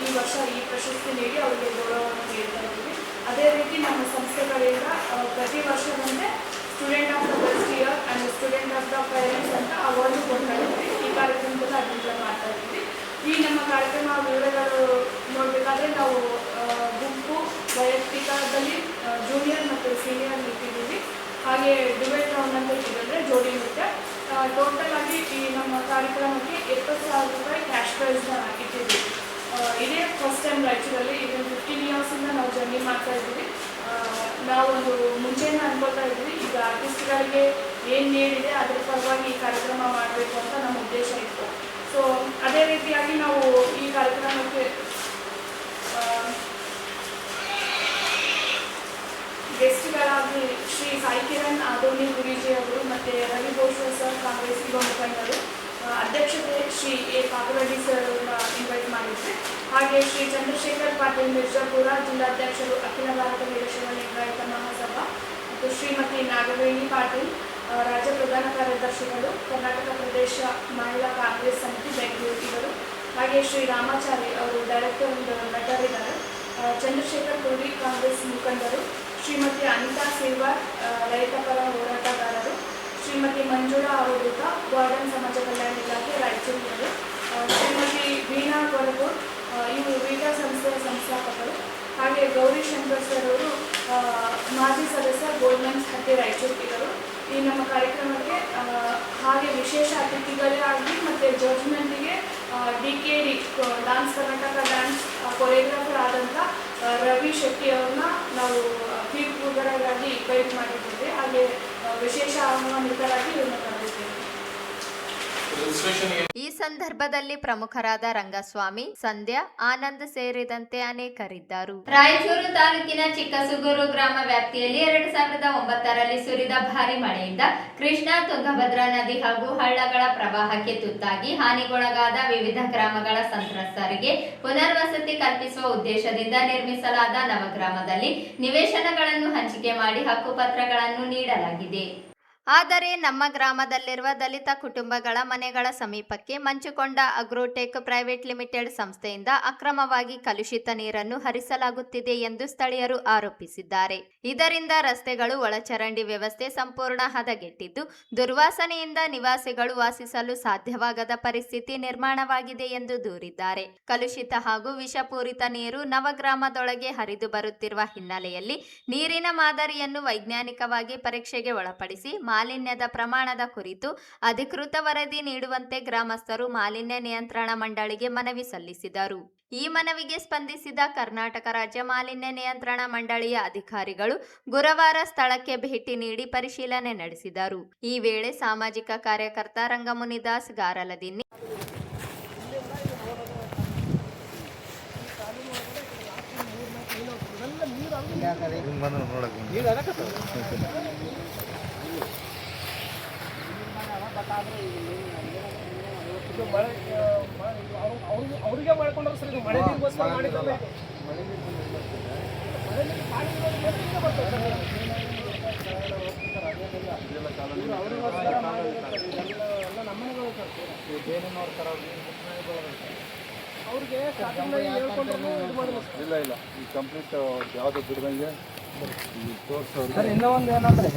ಈ ಪ್ರಶಸ್ತಿ ನೀಡಿ ಅವರಿಗೆ ಗೌರವವನ್ನು ನೀಡ್ತಾ ಇದ್ದೀವಿ. ಅದೇ ರೀತಿ ನಮ್ಮ ಸಂಸ್ಥೆಗಳಿಂದ ಪ್ರತಿ ವರ್ಷದಂತೆ student of the best year and student of the parents ಅಂತ ಅವಾರ್ಡು ಕೊಡ್ತಾ ಇದ್ದೀವಿ. ಈ ಕಾರ್ಯಕ್ರಮದಲ್ಲಿ ಅಡ್ಮಿಷನ್ ಮಾಡ್ತಾ ಇದ್ದೀವಿ. ಈ ನಮ್ಮ ಕಾರ್ಯಕ್ರಮ ವಿವರಗಳು ನೋಡಬೇಕಾದ್ರೆ ನಾವು ಗುಂಪು ವೈಯಕ್ತಿಕದಲ್ಲಿ ಜೂನಿಯರ್ ಮತ್ತು ಸೀನಿಯರ್ ಇಟ್ಟಿದ್ದೀವಿ. ಹಾಗೆ ಡಿಬೇಟ್ ರೌಂಡ್ ಅಂತ ಇಟ್ಟಿದ್ರೆ ಜೋಡಿ ನೃತ್ಯ. ಟೋಟಲ್ ಆಗಿ ಈ ನಮ್ಮ ಕಾರ್ಯಕ್ರಮಕ್ಕೆ 70,000 ರೂಪಾಯಿ ಕ್ಯಾಶ್ ಪ್ರೈಸ್ನ ಇಟ್ಟಿದ್ದೀವಿ. ಇದೇ ಫಸ್ಟ್ ಟೈಮ್ ರಾಯಚೂರಲ್ಲಿ ಈಗ 15 ಇಯರ್ಸಿಂದ ನಾವು ಜರ್ನಿ ಮಾಡ್ತಾ ಇದ್ದೀವಿ. ನಾವೊಂದು ಮುಂಚೆನೇ ಅನ್ಕೊಳ್ತಾ ಇದ್ವಿ, ಈಗ ಆರ್ಟಿಸ್ಟ್ಗಳಿಗೆ ಏನು ನೀಡಿದೆ ಅದರ ಪರವಾಗಿ ಈ ಕಾರ್ಯಕ್ರಮ ಮಾಡಬೇಕು ಅಂತ ನಮ್ಮ ಉದ್ದೇಶ ಇತ್ತು. ಸೊ ಅದೇ ರೀತಿಯಾಗಿ ನಾವು ಈ ಕಾರ್ಯಕ್ರಮಕ್ಕೆ ಗೆಸ್ಟ್ಗಳಾಗಿ ಶ್ರೀ ಸಾಯಿ ಕಿರಣ್ ಆದೋನಿ ಗುರೂಜಿ ಅವರು ಮತ್ತು ರವಿ ಬೋಸ್ರಾಜ್ ಸರ್, ಕಾಂಗ್ರೆಸ್ ಯುವ ಮುಖಂಡರು, ಅಧ್ಯಕ್ಷತೆ ಶ್ರೀ ಎ ಪಾಪರೆಡ್ಡಿ ಸರ್ ಅವ್ರನ್ನ ಇನ್ವೈಟ್ ಮಾಡಿದ್ವಿ. ಹಾಗೆ ಶ್ರೀ ಚಂದ್ರಶೇಖರ್ ಪಾಟೀಲ್ ಮಿರ್ಜಾಪುರ ಜಿಲ್ಲಾಧ್ಯಕ್ಷರು, ಅಖಿಲ ಭಾರತ ವೀರಶೈವ ಲಿಂಗಾಯತ ಮಹಾಸಭಾ, ಮತ್ತು ಶ್ರೀಮತಿ ನಾಗವೇಣಿ ಪಾಟೀಲ್, ರಾಜ್ಯ ಪ್ರಧಾನ ಕಾರ್ಯದರ್ಶಿಗಳು, ಕರ್ನಾಟಕ ಪ್ರದೇಶ ಮಹಿಳಾ ಕಾಂಗ್ರೆಸ್ ಸಮಿತಿ ಬೆಂಗಳೂರು ಇವರು. ಹಾಗೆ ಶ್ರೀ ರಾಮಾಚಾರಿ ಅವರು ಡೈರೆಕ್ಟರ್ ಒಂದು ಮೆಟರ್ ಇದ್ದಾರೆ. ಚಂದ್ರಶೇಖರ್ ಕುರ್ಡಿ ಕಾಂಗ್ರೆಸ್ ಮುಖಂಡರು, ಶ್ರೀಮತಿ ಅನಿತಾ ಸಿಲ್ವಾರ್ ರೈತ ಪರ ಹೋರಾಟಗಾರರು, ಶ್ರೀಮತಿ ಮಂಜುಳಾ ಅವಧೂತ ಗಾರ್ಡನ್ ಸಮಾಜ ಕಲ್ಯಾಣ ಇಲಾಖೆ ರಾಯಚೂರು, ಶ್ರೀಮತಿ ವೀಣಾ ಕೊರಪೂರ್ ಇವರು ವೀಟಾ ಸಂಸ್ಥೆಯ ಸಂಸ್ಥಾಪಕರು. ಹಾಗೆ ಗೌರಿ ಶಂಕರ್ ಸರ್ ಅವರು ಮಾಜಿ ಸದಸ್ಯ ಗೋಲ್ಡ್ಮನ್ಸ್ ಹತ್ಯೆ ರಾಯಚೂರು ಇವರು. ಈ ನಮ್ಮ ಕಾರ್ಯಕ್ರಮಕ್ಕೆ ಹಾಗೆ ವಿಶೇಷ ಅತಿಥಿಗಳೇ ಆಗಿ ಮತ್ತು ಜಡ್ಜ್ಮೆಂಟಿಗೆ DKD dance Karnataka dance choreographer ಆದಂಥ ರವಿ ಶೆಟ್ಟಿ ಅವ್ರನ್ನ ನಾವು ತೀರ್ಪುಗಾರರಾಗಿ ಇನ್ವೈಟ್ ಮಾಡಿದ್ದೇವೆ. ಹಾಗೆ ವಿಶೇಷ ಆಹ್ವಾನಿತರಾಗಿ ಇವ್ರನ್ನ ಕರೆದಿದ್ದೇವೆ. ಈ ಸಂದರ್ಭದಲ್ಲಿ ಪ್ರಮುಖರಾದ ರಂಗಸ್ವಾಮಿ, ಸಂಧ್ಯಾ, ಆನಂದ್ ಸೇರಿದಂತೆ ಅನೇಕರಿದ್ದರು. ರಾಯಚೂರು ತಾಲೂಕಿನ ಚಿಕ್ಕಸುಗೂರು ಗ್ರಾಮ ವ್ಯಾಪ್ತಿಯಲ್ಲಿ 2009ರಲ್ಲಿ ಸುರಿದ ಭಾರಿ ಮಳೆಯಿಂದ ಕೃಷ್ಣಾ, ತುಂಗಭದ್ರಾ ನದಿ ಹಾಗೂ ಹಳ್ಳಗಳ ಪ್ರವಾಹಕ್ಕೆ ತುತ್ತಾಗಿ ಹಾನಿಗೊಳಗಾದ ವಿವಿಧ ಗ್ರಾಮಗಳ ಸಂತ್ರಸ್ತರಿಗೆ ಪುನರ್ವಸತಿ ಕಲ್ಪಿಸುವ ಉದ್ದೇಶದಿಂದ ನಿರ್ಮಿಸಲಾದ ನವಗ್ರಾಮದಲ್ಲಿ ನಿವೇಶನಗಳನ್ನು ಹಂಚಿಕೆ ಮಾಡಿ ಹಕ್ಕುಪತ್ರಗಳನ್ನು ನೀಡಲಾಗಿದೆ. ಆದರೆ ನಮ್ಮ ಗ್ರಾಮದಲ್ಲಿರುವ ದಲಿತ ಕುಟುಂಬಗಳ ಮನೆಗಳ ಸಮೀಪಕ್ಕೆ ಮಂಚುಕೊಂಡ ಅಗ್ರೋಟೆಕ್ ಪ್ರೈವೇಟ್ ಲಿಮಿಟೆಡ್ ಸಂಸ್ಥೆಯಿಂದ ಅಕ್ರಮವಾಗಿ ಕಲುಷಿತ ನೀರನ್ನು ಹರಿಸಲಾಗುತ್ತಿದೆ ಎಂದು ಸ್ಥಳೀಯರು ಆರೋಪಿಸಿದ್ದಾರೆ. ಇದರಿಂದ ರಸ್ತೆಗಳು, ಒಳಚರಂಡಿ ವ್ಯವಸ್ಥೆ ಸಂಪೂರ್ಣ ಹದಗೆಟ್ಟಿದ್ದು, ದುರ್ವಾಸನೆಯಿಂದ ನಿವಾಸಿಗಳು ವಾಸಿಸಲು ಸಾಧ್ಯವಾಗದ ಪರಿಸ್ಥಿತಿ ನಿರ್ಮಾಣವಾಗಿದೆ ಎಂದು ದೂರಿದ್ದಾರೆ. ಕಲುಷಿತ ಹಾಗೂ ವಿಷಪೂರಿತ ನೀರು ನವಗ್ರಾಮದೊಳಗೆ ಹರಿದು ಬರುತ್ತಿರುವ ಹಿನ್ನೆಲೆಯಲ್ಲಿ ನೀರಿನ ಮಾದರಿಯನ್ನು ವೈಜ್ಞಾನಿಕವಾಗಿ ಪರೀಕ್ಷೆಗೆ ಒಳಪಡಿಸಿ ಮಾಲಿನ್ಯದ ಪ್ರಮಾಣದ ಕುರಿತು ಅಧಿಕೃತ ವರದಿ ನೀಡುವಂತೆ ಗ್ರಾಮಸ್ಥರು ಮಾಲಿನ್ಯ ನಿಯಂತ್ರಣ ಮಂಡಳಿಗೆ ಮನವಿ ಸಲ್ಲಿಸಿದರು. ಈ ಮನವಿಗೆ ಸ್ಪಂದಿಸಿದ ಕರ್ನಾಟಕ ರಾಜ್ಯ ಮಾಲಿನ್ಯ ನಿಯಂತ್ರಣ ಮಂಡಳಿಯ ಅಧಿಕಾರಿಗಳು ಗುರುವಾರ ಸ್ಥಳಕ್ಕೆ ಭೇಟಿ ನೀಡಿ ಪರಿಶೀಲನೆ ನಡೆಸಿದರು. ಈ ವೇಳೆ ಸಾಮಾಜಿಕ ಕಾರ್ಯಕರ್ತ ರಂಗಮುನಿದಾಸ್ ಗಾರಲದಿನ್ನಿ ಅವರಿಗೆ ಮಾಡ್ಕೊಂಡ್ರೆ ಸರ್, ಇದು ಮಳೆ ನೀರಿಗೋಸ್ಕರ ಮಾಡಿದ್ರೆ ಅವ್ರಿಗೆ ಇಲ್ಲ ಇಲ್ಲ ಈ ಕಂಪ್ಲೀಟ್ ಯಾವುದು ಬಿಡ್ದಂಗೆ ಸರ್. ಇನ್ನೂ ಒಂದು ಏನಂದ್ರೆ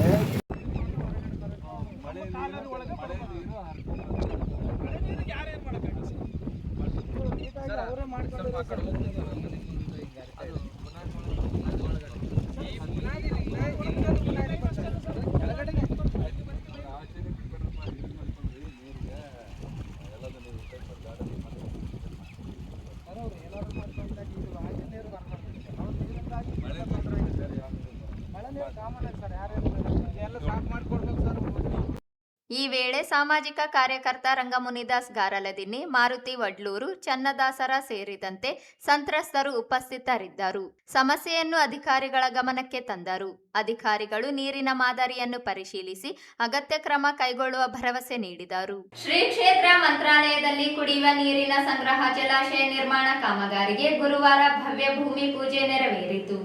ಈ ವೇಳೆ ಸಾಮಾಜಿಕ ಕಾರ್ಯಕರ್ತ ರಂಗಮುನಿದಾಸ್ ಗಾರಲದಿನ್ನಿ, ಮಾರುತಿ ವಡ್ಲೂರು, ಚನ್ನದಾಸರ ಸೇರಿದಂತೆ ಸಂತ್ರಸ್ತರು ಉಪಸ್ಥಿತರಿದ್ದರು. ಸಮಸ್ಯೆಯನ್ನು ಅಧಿಕಾರಿಗಳ ಗಮನಕ್ಕೆ ತಂದರು. ಅಧಿಕಾರಿಗಳು ನೀರಿನ ಮಾದರಿಯನ್ನು ಪರಿಶೀಲಿಸಿ ಅಗತ್ಯ ಕ್ರಮ ಕೈಗೊಳ್ಳುವ ಭರವಸೆ ನೀಡಿದರು. ಶ್ರೀ ಕ್ಷೇತ್ರ ಮಂತ್ರಾಲಯದಲ್ಲಿ ಕುಡಿಯುವ ನೀರಿನ ಸಂಗ್ರಹ ಜಲಾಶಯ ನಿರ್ಮಾಣ ಕಾಮಗಾರಿಗೆ ಗುರುವಾರ ಭವ್ಯ ಭೂಮಿ ಪೂಜೆ ನೆರವೇರಿತು.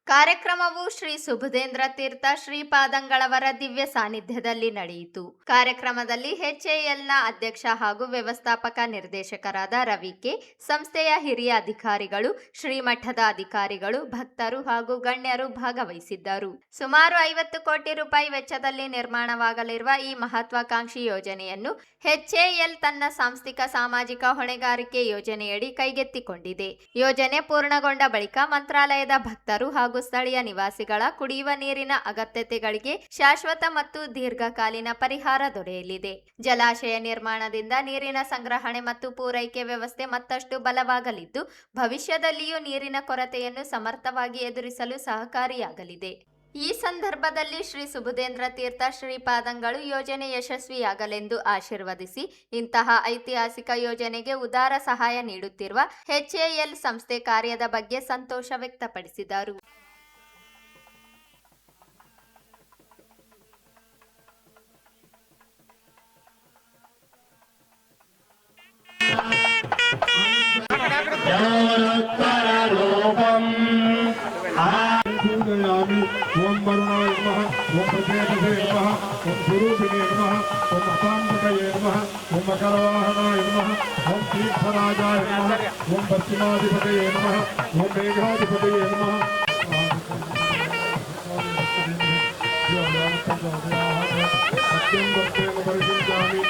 ಕಾರ್ಯಕ್ರಮವು ಶ್ರೀ ಸುಬುಧೇಂದ್ರ ತೀರ್ಥ ಶ್ರೀಪಾದಂಗಳವರ ದಿವ್ಯ ಸಾನ್ನಿಧ್ಯದಲ್ಲಿ ನಡೆಯಿತು. ಕಾರ್ಯಕ್ರಮದಲ್ಲಿ HALನ ಅಧ್ಯಕ್ಷ ಹಾಗೂ ವ್ಯವಸ್ಥಾಪಕ ನಿರ್ದೇಶಕರಾದ ರವಿ ಕೆ, ಸಂಸ್ಥೆಯ ಹಿರಿಯ ಅಧಿಕಾರಿಗಳು, ಶ್ರೀಮಠದ ಅಧಿಕಾರಿಗಳು, ಭಕ್ತರು ಹಾಗೂ ಗಣ್ಯರು ಭಾಗವಹಿಸಿದ್ದರು. ಸುಮಾರು 50 ಕೋಟಿ ರೂಪಾಯಿ ವೆಚ್ಚದಲ್ಲಿ ನಿರ್ಮಾಣವಾಗಲಿರುವ ಈ ಮಹತ್ವಾಕಾಂಕ್ಷಿ ಯೋಜನೆಯನ್ನು HAL ತನ್ನ ಸಾಂಸ್ಥಿಕ ಸಾಮಾಜಿಕ ಹೊಣೆಗಾರಿಕೆ ಯೋಜನೆಯಡಿ ಕೈಗೆತ್ತಿಕೊಂಡಿದೆ. ಯೋಜನೆ ಪೂರ್ಣಗೊಂಡ ಬಳಿಕ ಮಂತ್ರಾಲಯದ ಭಕ್ತರು ಹಾಗೂ ಸ್ಥಳೀಯ ನಿವಾಸಿಗಳ ಕುಡಿಯುವ ನೀರಿನ ಅಗತ್ಯತೆಗಳಿಗೆ ಶಾಶ್ವತ ಮತ್ತು ದೀರ್ಘಕಾಲೀನ ಪರಿಹಾರ ದೊರೆಯಲಿದೆ. ಜಲಾಶಯ ನಿರ್ಮಾಣದಿಂದ ನೀರಿನ ಸಂಗ್ರಹಣೆ ಮತ್ತು ಪೂರೈಕೆ ವ್ಯವಸ್ಥೆ ಮತ್ತಷ್ಟು ಬಲವಾಗಲಿದ್ದು, ಭವಿಷ್ಯದಲ್ಲಿಯೂ ನೀರಿನ ಕೊರತೆಯನ್ನು ಸಮರ್ಥವಾಗಿ ಎದುರಿಸಲು ಸಹಕಾರಿಯಾಗಲಿದೆ. ಈ ಸಂದರ್ಭದಲ್ಲಿ ಶ್ರೀ ಸುಬುಧೇಂದ್ರ ತೀರ್ಥ ಶ್ರೀಪಾದಂಗಳು ಯೋಜನೆ ಯಶಸ್ವಿಯಾಗಲೆಂದು ಆಶೀರ್ವದಿಸಿ, ಇಂತಹ ಐತಿಹಾಸಿಕ ಯೋಜನೆಗೆ ಉದಾರ ಸಹಾಯ ನೀಡುತ್ತಿರುವ HAL ಸಂಸ್ಥೆ ಕಾರ್ಯದ ಬಗ್ಗೆ ಸಂತೋಷ ವ್ಯಕ್ತಪಡಿಸಿದರು. ओम वरुणाय नमः, ओम प्रत्येकसे नमः, ओम स्वरूपिणे नमः, ओम अपांतकये नमः, ओम मकरवाहनाय नमः, ओम तीर्थराजाय नमः, ओम पश्चिमाधिपतये नमः, ओम मेघाधिपतये नमः। सत्यं वक्तेन परिशुद्धामि।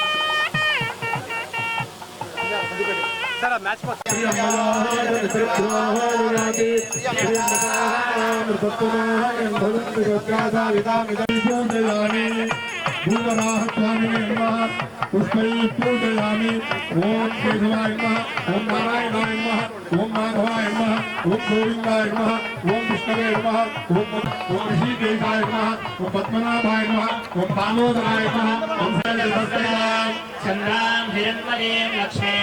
पुष्पैः पूजयामि। ओम केशवाय नमः, ओम नारायणाय नमः, ओम माधवाय नमः, ओम गोविंदाय नमः, ओम विष्णवे नमः, ओम ऋषिकेशाय नमः, ओम पद्मनाभाय नमः, ओम दामोदराय नमः, ओम शैलभक्ताय चंद्रां हिरण्मयीं लक्ष्मीं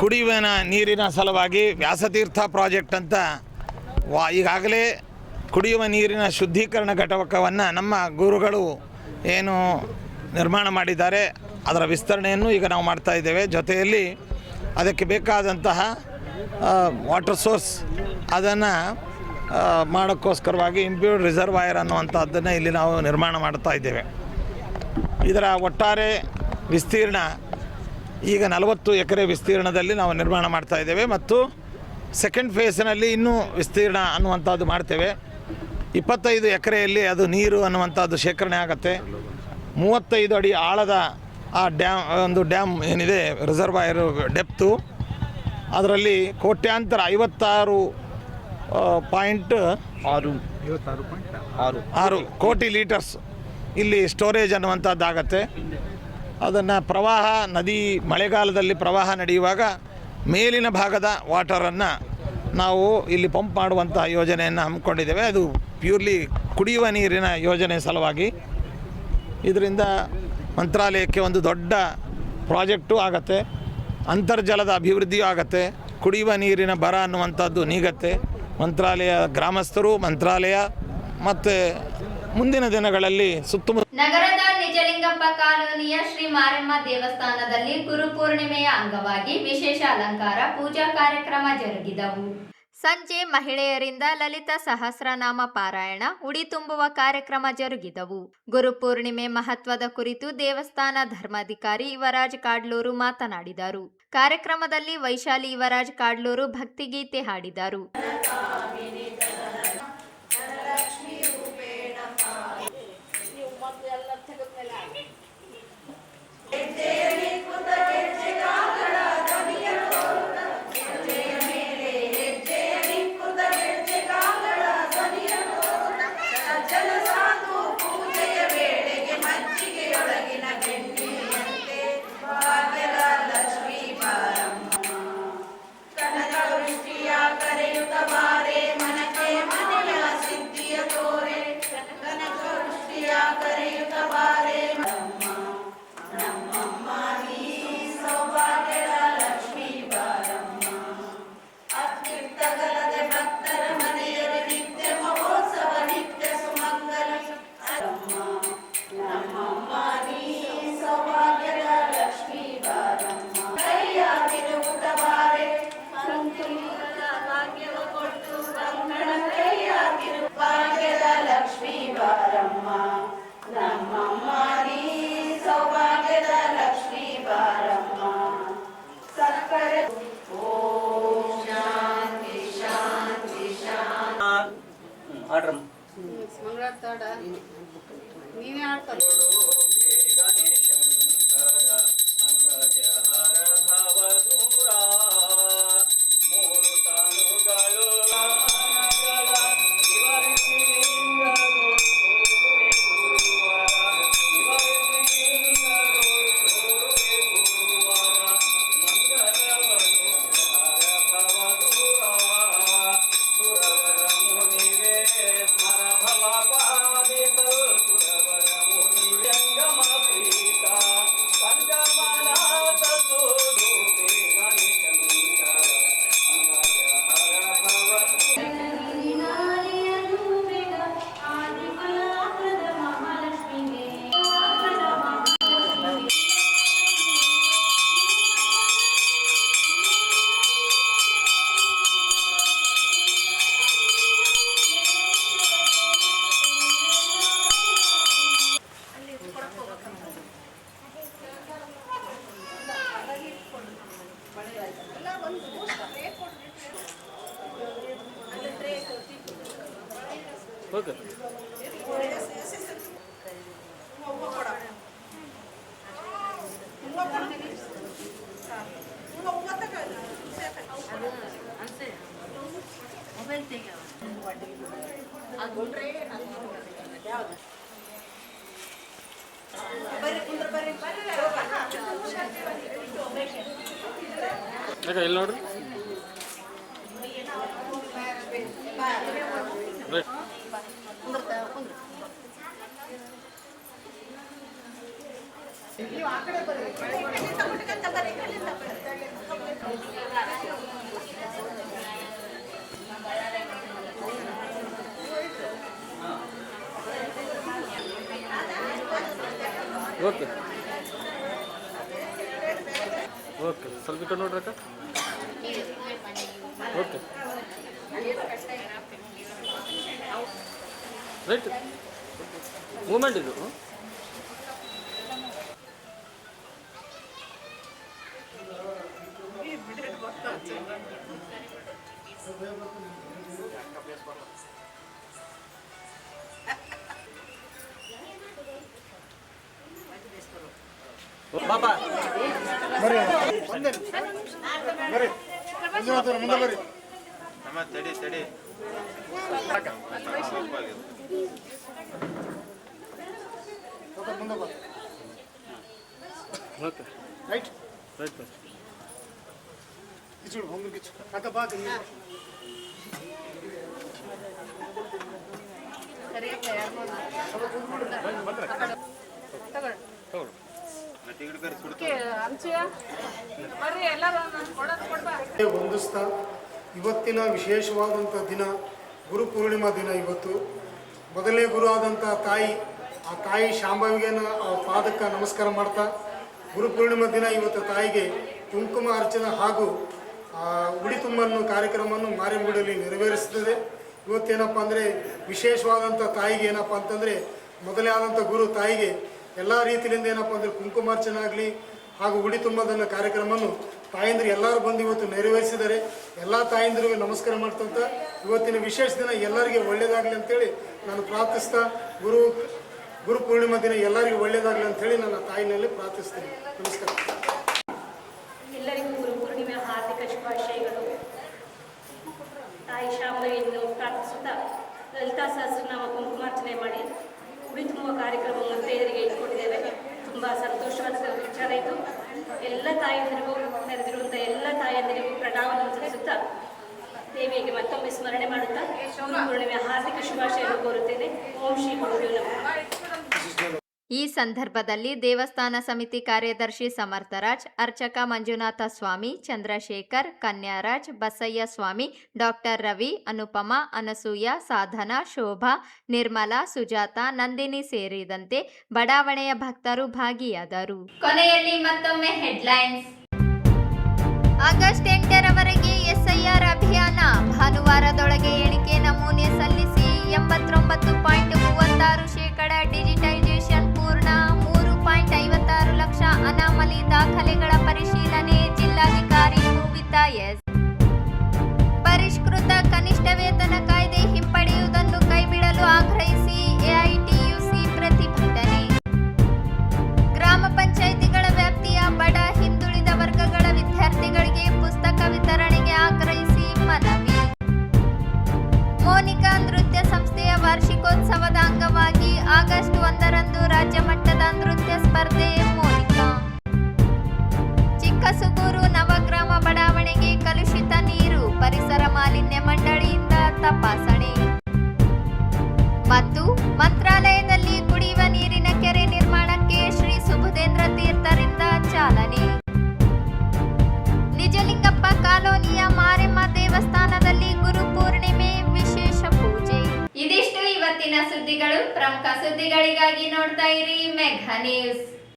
ಕುಡಿಯುವ ನೀರಿನ ಸಲುವಾಗಿ ವ್ಯಾಸತೀರ್ಥ ಪ್ರಾಜೆಕ್ಟ್ ಅಂತ ಈಗಾಗಲೇ ಕುಡಿಯುವ ನೀರಿನ ಶುದ್ಧೀಕರಣ ಘಟಕವನ್ನು ನಮ್ಮ ಗುರುಗಳು ಏನು ನಿರ್ಮಾಣ ಮಾಡಿದ್ದಾರೆ ಅದರ ವಿಸ್ತರಣೆಯನ್ನು ಈಗ ನಾವು ಮಾಡ್ತಾ ಇದ್ದೇವೆ. ಜೊತೆಯಲ್ಲಿ ಅದಕ್ಕೆ ಬೇಕಾದಂತಹ ವಾಟರ್ ಸೋರ್ಸ್ ಅದನ್ನು ಮಾಡೋಕ್ಕೋಸ್ಕರವಾಗಿ ಇಂಪ್ಯೂರ್ಡ್ ರಿಸರ್ವಾಯರ್ ಅನ್ನುವಂಥದ್ದನ್ನು ಇಲ್ಲಿ ನಾವು ನಿರ್ಮಾಣ ಮಾಡ್ತಾ ಇದ್ದೇವೆ. ಇದರ ಒಟ್ಟಾರೆ ವಿಸ್ತೀರ್ಣ ಈಗ 40 ಎಕರೆ ವಿಸ್ತೀರ್ಣದಲ್ಲಿ ನಾವು ನಿರ್ಮಾಣ ಮಾಡ್ತಾ ಇದ್ದೇವೆ ಮತ್ತು ಸೆಕೆಂಡ್ ಫೇಸ್ನಲ್ಲಿ ಇನ್ನೂ ವಿಸ್ತೀರ್ಣ ಅನ್ನುವಂಥದ್ದು ಮಾಡ್ತೇವೆ. 25 ಎಕರೆಯಲ್ಲಿ ಅದು ನೀರು ಅನ್ನುವಂಥದ್ದು ಶೇಖರಣೆ ಆಗುತ್ತೆ. 35 ಅಡಿ ಆಳದ ಆ ಡ್ಯಾಮ್ ಏನಿದೆ ರಿಸರ್ವಾಯರ್ ಡೆಪ್ತು, ಅದರಲ್ಲಿ ಕೋಟ್ಯಾಂತರ 56.6 ಕೋಟಿ ಲೀಟರ್ಸ್ ಇಲ್ಲಿ ಸ್ಟೋರೇಜ್ ಅನ್ನುವಂಥದ್ದಾಗತ್ತೆ. ಅದನ್ನು ಪ್ರವಾಹ ನದಿ ಮಳೆಗಾಲದಲ್ಲಿ ಪ್ರವಾಹ ನಡೆಯುವಾಗ ಮೇಲಿನ ಭಾಗದ ವಾಟರನ್ನು ನಾವು ಇಲ್ಲಿ ಪಂಪ್ ಮಾಡುವಂಥ ಯೋಜನೆಯನ್ನು ಹಮ್ಮಿಕೊಂಡಿದ್ದೇವೆ. ಅದು ಪ್ಯೂರ್ಲಿ ಕುಡಿಯುವ ನೀರಿನ ಯೋಜನೆ ಸಲುವಾಗಿ. ಇದರಿಂದ ಮಂತ್ರಾಲಯಕ್ಕೆ ಒಂದು ದೊಡ್ಡ ಪ್ರಾಜೆಕ್ಟು ಆಗತ್ತೆ, ಅಂತರ್ಜಲದ ಅಭಿವೃದ್ಧಿಯೂ ಆಗತ್ತೆ, ಕುಡಿಯುವ ನೀರಿನ ಬರ ಅನ್ನುವಂಥದ್ದು ನೀಗತ್ತೆ. ಮಂತ್ರಾಲಯ ಗ್ರಾಮಸ್ಥರು, ಮಂತ್ರಾಲಯ ಮತ್ತು ಮುಂದಿನ ದಿನಗಳಲ್ಲಿ ಸುತ್ತಮುತ್ತ ನಗರದ ನಿಜಲಿಂಗಪ್ಪ ಕಾಲೋನಿಯ ಶ್ರೀ ಮಾರಮ್ಮ ದೇವಸ್ಥಾನದಲ್ಲಿ ಗುರುಪೂರ್ಣಿಮೆಯ ಅಂಗವಾಗಿ ವಿಶೇಷ ಅಲಂಕಾರ ಪೂಜಾ ಕಾರ್ಯಕ್ರಮ ಜರುಗಿದವು. ಸಂಜೆ ಮಹಿಳೆಯರಿಂದ ಲಲಿತ ಸಹಸ್ರನಾಮ ಪಾರಾಯಣ, ಉಡಿ ತುಂಬುವ ಕಾರ್ಯಕ್ರಮ ಜರುಗಿದವು. ಗುರುಪೂರ್ಣಿಮೆ ಮಹತ್ವದ ಕುರಿತು ದೇವಸ್ಥಾನ ಧರ್ಮಾಧಿಕಾರಿ ಯುವರಾಜ್ ಕಾಡ್ಲೂರು ಮಾತನಾಡಿದರು. ಕಾರ್ಯಕ್ರಮದಲ್ಲಿ ವೈಶಾಲಿ ಯುವರಾಜ್ ಕಾಡ್ಲೂರು ಭಕ್ತಿಗೀತೆ ಹಾಡಿದರು. ನೀನೇ ಆಡ್ತಾರೆ. ಇಲ್ಲಿ ನೋಡ್ರಿ ಓಕೆ ಓಕೆ ಸ್ವಲ್ಪ ಈ ಕಡೆ ನೋಡ್ರಿ ಅಕ್ಕ. ಓಕೆ ರೈಟ್ ಮೂಮೆಂಟ್ ಇದು. ಬಾಬಾ ಓಕೆ ರೈಟ್ ರೈಟ್ ಹೊಂದಿಸ್ತಾ ಇವತ್ತಿನ ವಿಶೇಷವಾದಂಥ ದಿನ ಗುರುಪೂರ್ಣಿಮಾ ದಿನ. ಇವತ್ತು ಮೊದಲನೇ ಗುರು ಆದಂಥ ತಾಯಿ, ಆ ತಾಯಿ ಶಾಂಭವಿಗೆ ಪಾದಕ್ಕೆ ನಮಸ್ಕಾರ ಮಾಡ್ತಾ ಗುರುಪೂರ್ಣಿಮಾ ದಿನ ಇವತ್ತು ತಾಯಿಗೆ ಕುಂಕುಮ ಅರ್ಚನೆ ಹಾಗೂ ಉಡಿ ತುಂಬನ್ನು ಕಾರ್ಯಕ್ರಮವನ್ನು ಮಾರಿಮುಡಿಯಲ್ಲಿ ನೆರವೇರಿಸ್ತದೆ. ಇವತ್ತೇನಪ್ಪ ಅಂದರೆ ವಿಶೇಷವಾದಂಥ ತಾಯಿಗೆ ಏನಪ್ಪ ಅಂತಂದರೆ ಮೊದಲೇ ಆದಂಥ ಗುರು ತಾಯಿಗೆ ಎಲ್ಲ ರೀತಿಯಿಂದ ಏನಪ್ಪ ಅಂದರೆ ಕುಂಕುಮಾರ್ಚನೆ ಆಗಲಿ ಹಾಗೂ ಉಡಿ ತುಂಬದನ್ನು ಕಾರ್ಯಕ್ರಮವನ್ನು ತಾಯಂದಿರು ಎಲ್ಲರೂ ಬಂದು ಇವತ್ತು ನೆರವೇರಿಸಿದ್ದಾರೆ. ಎಲ್ಲ ತಾಯಂದಿರಿಗೆ ನಮಸ್ಕಾರ ಮಾಡ್ತಂತ ಇವತ್ತಿನ ವಿಶೇಷ ದಿನ ಎಲ್ಲರಿಗೆ ಒಳ್ಳೆಯದಾಗಲಿ ಅಂತೇಳಿ ನಾನು ಪ್ರಾರ್ಥಿಸ್ತಾ ಗುರು ಪೂರ್ಣಿಮಾ ದಿನ ಎಲ್ಲರಿಗೂ ಒಳ್ಳೆಯದಾಗಲಿ ಅಂತೇಳಿ ನನ್ನ ತಾಯಿನಲ್ಲಿ ಪ್ರಾರ್ಥಿಸ್ತೀನಿ. ನಮಸ್ಕಾರ. ಎಲ್ಲರಿಗೂ ಗುರು ಪೂರ್ಣಿಮೆ ಹಾರ್ದಿಕ ಶುಭಾಶಯಗಳು. ತಾಯಿ ಶಾಂಭವಿಯನ್ನು ಪ್ರಾರ್ಥಿಸುತ್ತಾ ಲಲಿತಾ ಸಹಸ್ರನಾಮ ಕುಂಕುಮಾರ್ಚನೆ ಮಾಡಿ ಉಡಿ ತುಂಬುವ ಕಾರ್ಯಕ್ರಮವನ್ನು ತೇರಿಗೆ ಇಟ್ಕೊಂಡಿದ್ದೇವೆ. ತುಂಬ ಸಂತೋಷವಾದ ವಿಚಾರ ಇದು. ಎಲ್ಲ ತಾಯಂದಿರಿಗೂ ನೆರೆದಿರುವಂಥ ಎಲ್ಲ ತಾಯಂದಿರಿಗೂ ಪ್ರಣಾಮವನ್ನು ಸಲ್ಲಿಸುತ್ತಾ ದೇವಿಗೆ ಮತ್ತೊಮ್ಮೆ ಸ್ಮರಣೆ ಮಾಡುತ್ತಾ ಗುರು ಪೂರ್ಣಿಮೆ ಹಾರ್ದಿಕ ಶುಭಾಶಯಗಳು ಕೋರುತ್ತೇನೆ. ಓಂ ಶ್ರೀ ಗುರುದೇವ ನಮಃ. ಈ ಸಂದರ್ಭದಲ್ಲಿ ದೇವಸ್ಥಾನ ಸಮಿತಿ ಕಾರ್ಯದರ್ಶಿ ಸಮರ್ಥರಾಜ್, ಅರ್ಚಕ ಮಂಜುನಾಥ ಸ್ವಾಮಿ, ಚಂದ್ರಶೇಖರ್, ಕನ್ಯಾರಾಜ್, ಬಸಯ್ಯ ಸ್ವಾಮಿ, ಡಾಕ್ಟರ್ ರವಿ, ಅನುಪಮ, ಅನಸೂಯ, ಸಾಧನಾ, ಶೋಭಾ, ನಿರ್ಮಲಾ, ಸುಜಾತ, ನಂದಿನಿ ಸೇರಿದಂತೆ ಬಡಾವಣೆಯ ಭಕ್ತರು ಭಾಗಿಯಾದರು. ಕೊನೆಯಲ್ಲಿ ಮತ್ತೊಮ್ಮೆ ಹೆಡ್ಲೈನ್ಸ್. ಆಗಸ್ಟ್ 8ರವರೆಗೆ SIR ಅಭಿಯಾನ. ಭಾನುವಾರದೊಳಗೆ ಎಣಿಕೆ ನಮೂನೆ ಸಲ್ಲಿಸಿ. 89.36% ಡಿಜಿಟೈಸೇಷನ್ ಪೂರ್ಣ. 3.56 ಲಕ್ಷ ಅನಾಮಲಿ ದಾಖಲೆಗಳ ಪರಿಶೀಲನೆ. ಜಿಲ್ಲಾಧಿಕಾರಿ ಭೂವಿತಾ ಎಸ್. ಪರಿಷ್ಕೃತ ಕನಿಷ್ಠ ವೇತನ ಕಾಯ್ದೆ ಹಿಂಪಡೆಯುವುದನ್ನು ಕೈಬಿಡಲು ಆಗ್ರಹಿಸಿ AITUC ಪ್ರತಿಭಟನೆ. ಗ್ರಾಮ ಪಂಚಾಯಿತಿಗಳ ವ್ಯಾಪ್ತಿಯ ಬಡ ಹಿಂದುಳಿದ ವರ್ಗಗಳ ವಿದ್ಯಾರ್ಥಿಗಳಿಗೆ ಪುಸ್ತಕ ವಿತರಣೆಗೆ ಆಗ್ರಹಿಸಿ ಮನವಿ. ಮೋನಿಕಾ ನೃತ್ಯ ಸಂಸ್ಥೆಯ ವಾರ್ಷಿಕೋತ್ಸವದ ಅಂಗವಾಗಿ ಆಗಸ್ಟ್ 1ರಂದು ರಾಜ್ಯ ಮಟ್ಟದ ನೃತ್ಯ ಸ್ಪರ್ಧೆ. ಮೋನಿಕಾ. ಚಿಕ್ಕಸುಗೂರು ನವಗ್ರಾಮ ಬಡಾವಣೆಗೆ ಕಲುಷಿತ ನೀರು. ಪರಿಸರ ಮಾಲಿನ್ಯ ಮಂಡಳಿಯಿಂದ ತಪಾಸಣೆ. ಮತ್ತು ಮಂತ್ರಾಲಯದಲ್ಲಿ ಕುಡಿಯುವ ನೀರಿನ ಕೆರೆ ನಿರ್ಮಾಣಕ್ಕೆ ಶ್ರೀ ಸುಬುಧೇಂದ್ರ ತೀರ್ಥರಿಂದ ಚಾಲನೆ. ನಿಜಲಿಂಗಪ್ಪ ಕಾಲೋನಿಯ ಮಾರೆಮ್ಮ ದೇವಸ್ಥಾನದಲ್ಲಿ ಗುರು ಪೂರ್ಣಿಮೆ ವಿಶೇಷ ಪೂಜೆ. ಇದಿಷ್ಟು ಇವತ್ತಿನ ಸುದ್ದಿಗಳು. ಪ್ರಮುಖ ಸುದ್ದಿಗಳಿಗಾಗಿ ನೋಡ್ತಾ ಇರಿ ಮೆಘಾ ನ್ಯೂಸ್.